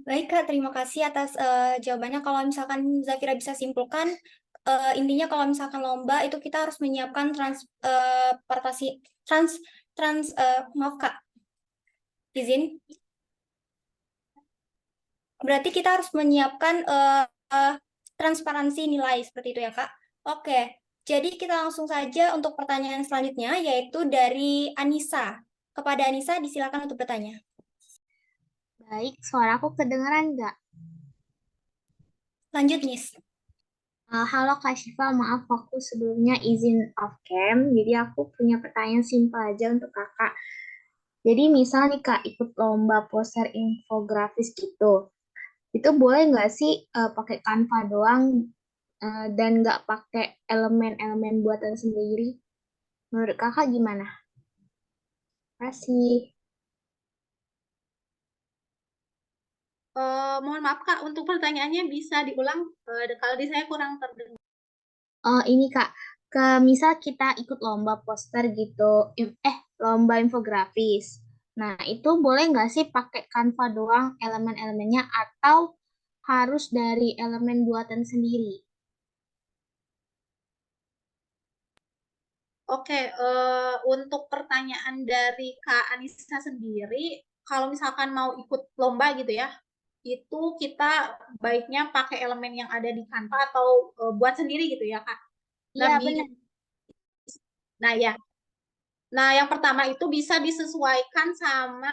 Baik Kak, terima kasih atas jawabannya. Kalau misalkan Zafira bisa simpulkan, intinya kalau misalkan lomba itu kita harus menyiapkan maaf Kak, izin. Berarti kita harus menyiapkan transparansi nilai seperti itu ya Kak. Oke, jadi kita langsung saja untuk pertanyaan selanjutnya, yaitu dari Anissa. Kepada Anissa, disilakan untuk bertanya. Baik, suara aku kedengeran nggak? Lanjut, Nis. Halo Kak Syifa, maaf aku sebelumnya izin off cam. Jadi aku punya pertanyaan simpel aja untuk Kakak. Jadi misal nih Kak ikut lomba poster infografis gitu, itu boleh nggak sih pakai Canva doang dan nggak pakai elemen-elemen buatan sendiri? Menurut Kakak gimana? Terima kasih. Mohon maaf Kak, untuk pertanyaannya bisa diulang. Kalau di saya kurang terdengar. Ini Kak, misal kita ikut lomba poster gitu, lomba infografis. Nah, itu boleh nggak sih pakai Canva doang elemen-elemennya atau harus dari elemen buatan sendiri? Oke, untuk pertanyaan dari Kak Anissa sendiri, kalau misalkan mau ikut lomba gitu ya, itu kita baiknya pakai elemen yang ada di Canva atau buat sendiri gitu ya, Kak. Iya, Lebih, benar. nah ya. Nah, yang pertama itu bisa disesuaikan sama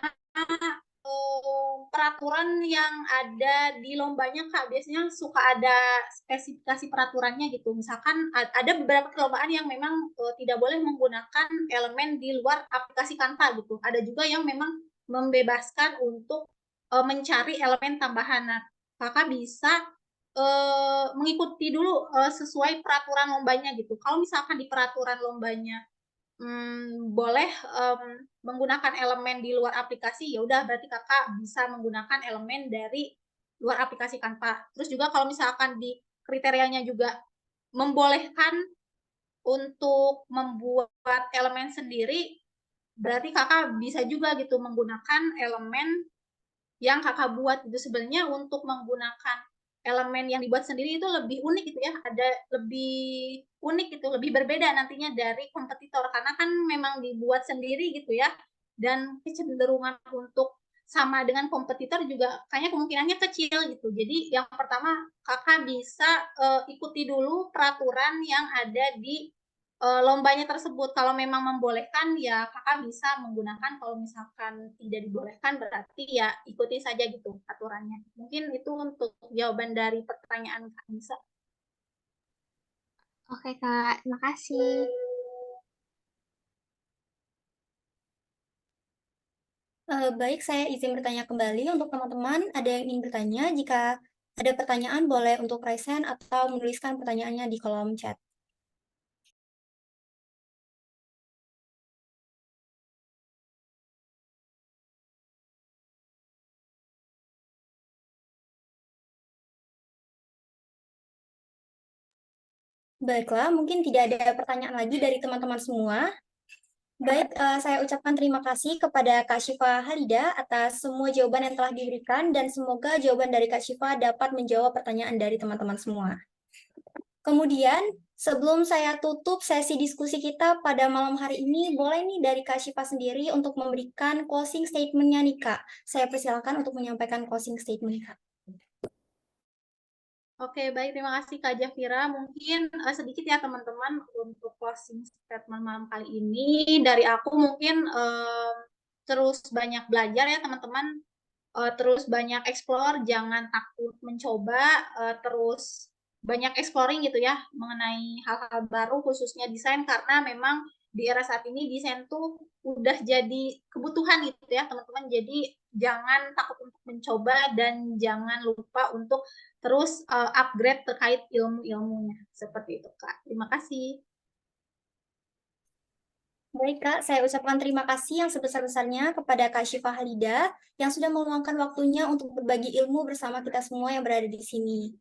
peraturan yang ada di lombanya, Kak. Biasanya suka ada spesifikasi peraturannya gitu. Misalkan ada beberapa perlombaan yang memang tidak boleh menggunakan elemen di luar aplikasi Canva gitu. Ada juga yang memang membebaskan untuk mencari elemen tambahan. Nah, Kakak bisa mengikuti dulu sesuai peraturan lombanya gitu. Kalau misalkan di peraturan lombanya boleh menggunakan elemen di luar aplikasi, ya udah berarti Kakak bisa menggunakan elemen dari luar aplikasi Canva. Terus juga kalau misalkan di kriterianya juga membolehkan untuk membuat elemen sendiri, berarti Kakak bisa juga gitu menggunakan elemen yang Kakak buat. Itu sebenarnya untuk menggunakan elemen yang dibuat sendiri itu lebih unik gitu ya, ada lebih unik gitu, lebih berbeda nantinya dari kompetitor karena kan memang dibuat sendiri gitu ya, dan kecenderungan untuk sama dengan kompetitor juga kayaknya kemungkinannya kecil gitu. Jadi yang pertama Kakak bisa ikuti dulu peraturan yang ada di lombanya tersebut. Kalau memang membolehkan ya Kakak bisa menggunakan, kalau misalkan tidak dibolehkan berarti ya ikuti saja gitu aturannya. Mungkin itu untuk jawaban dari pertanyaan Kak Nisa. Oke Kak, terima kasih. Baik, saya izin bertanya kembali untuk teman-teman. Ada yang ingin bertanya? Jika ada pertanyaan, boleh untuk raise hand atau menuliskan pertanyaannya di kolom chat. Baiklah, mungkin tidak ada pertanyaan lagi dari teman-teman semua. Baik, saya ucapkan terima kasih kepada Kak Syifa Halida atas semua jawaban yang telah diberikan dan semoga jawaban dari Kak Syifa dapat menjawab pertanyaan dari teman-teman semua. Kemudian, sebelum saya tutup sesi diskusi kita pada malam hari ini, boleh nih dari Kak Syifa sendiri untuk memberikan closing statement-nya nih Kak. Saya persilakan untuk menyampaikan closing statement Kak. Oke, baik. Terima kasih Kak Jafira. Mungkin sedikit ya teman-teman untuk closing statement malam kali ini. Dari aku mungkin terus banyak belajar ya teman-teman. Terus banyak explore, jangan takut mencoba, terus banyak exploring gitu ya mengenai hal-hal baru khususnya desain karena memang di era saat ini desain tuh udah jadi kebutuhan gitu ya teman-teman. Jadi jangan takut untuk mencoba dan jangan lupa untuk terus upgrade terkait ilmu-ilmunya. Seperti itu Kak. Terima kasih. Baik Kak, saya ucapkan terima kasih yang sebesar-besarnya kepada Kak Syifa Halida yang sudah meluangkan waktunya untuk berbagi ilmu bersama kita semua yang berada di sini.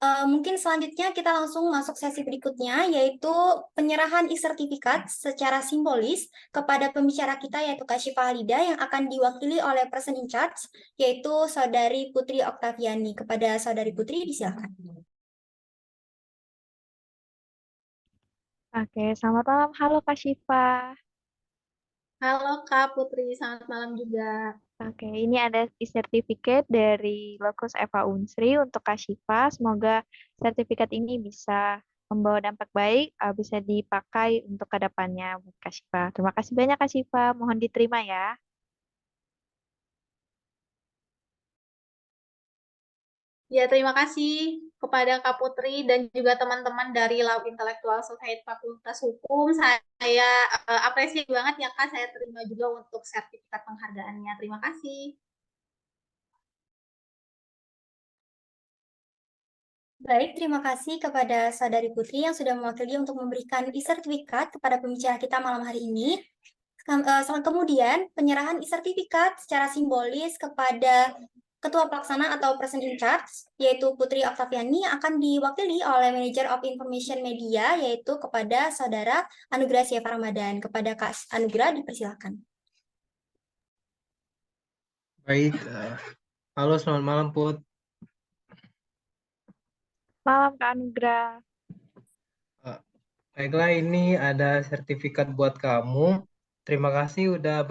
Mungkin selanjutnya kita langsung masuk sesi berikutnya, yaitu penyerahan e-sertifikat secara simbolis kepada pembicara kita, yaitu Kak Syifa Halida, yang akan diwakili oleh person in charge, yaitu Saudari Putri Oktaviani. Kepada Saudari Putri, disilakan. Oke, selamat malam. Halo Kak Syifa. Halo Kak Putri, selamat malam juga. Oke, ini ada e-certificate dari Lokus Eva Unsri untuk Kak Syifa. Semoga sertifikat ini bisa membawa dampak baik, bisa dipakai untuk kedepannya buat Kak Syifa. Terima kasih banyak Kak Syifa. Mohon diterima ya. Ya, terima kasih kepada Kak Putri dan juga teman-teman dari Law Intellectual Society Fakultas Hukum. Saya apresiasi banget ya Kak, saya terima juga untuk sertifikat penghargaannya. Terima kasih. Baik, terima kasih kepada Saudari Putri yang sudah mewakili untuk memberikan e-sertifikat kepada pembicara kita malam hari ini. Kemudian, penyerahan e-sertifikat secara simbolis kepada Ketua Pelaksana atau Person in Charge, yaitu Putri Oktaviani, akan diwakili oleh Manager of Information Media, yaitu kepada Saudara Anugrah Syifa Ramadan. Kepada Kak Anugrah, dipersilakan. Baik, halo selamat malam Put. Malam Kak Anugrah. Baiklah, ini ada sertifikat buat kamu. Terima kasih udah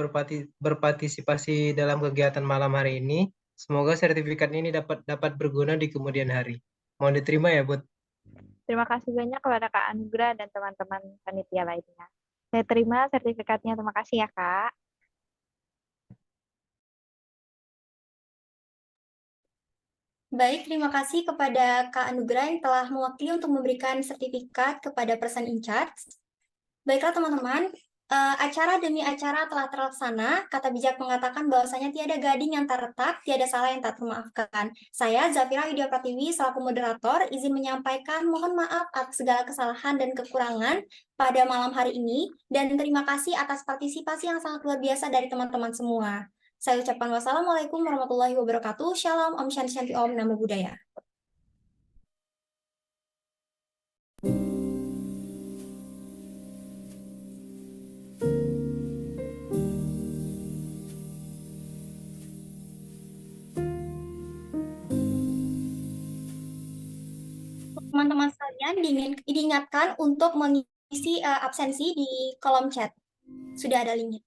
berpartisipasi dalam kegiatan malam hari ini. Semoga sertifikat ini dapat berguna di kemudian hari. Mohon diterima ya, Bud. Terima kasih banyak kepada Kak Anugrah dan teman-teman panitia lainnya. Saya terima sertifikatnya. Terima kasih ya, Kak. Baik, terima kasih kepada Kak Anugrah yang telah mewakili untuk memberikan sertifikat kepada Person in Charge. Baiklah teman-teman, acara demi acara telah terlaksana. Kata bijak mengatakan bahwasanya tiada gading yang tak retak, tiada salah yang tak termaafkan. Saya, Zafira Widya Pratiwi, selaku moderator, izin menyampaikan mohon maaf atas segala kesalahan dan kekurangan pada malam hari ini, dan terima kasih atas partisipasi yang sangat luar biasa dari teman-teman semua. Saya ucapkan wassalamualaikum warahmatullahi wabarakatuh. Shalom, Om Shanti Shanti Om, Namo Buddhaya. Teman-teman sekalian diingatkan untuk mengisi absensi di kolom chat. Sudah ada linknya.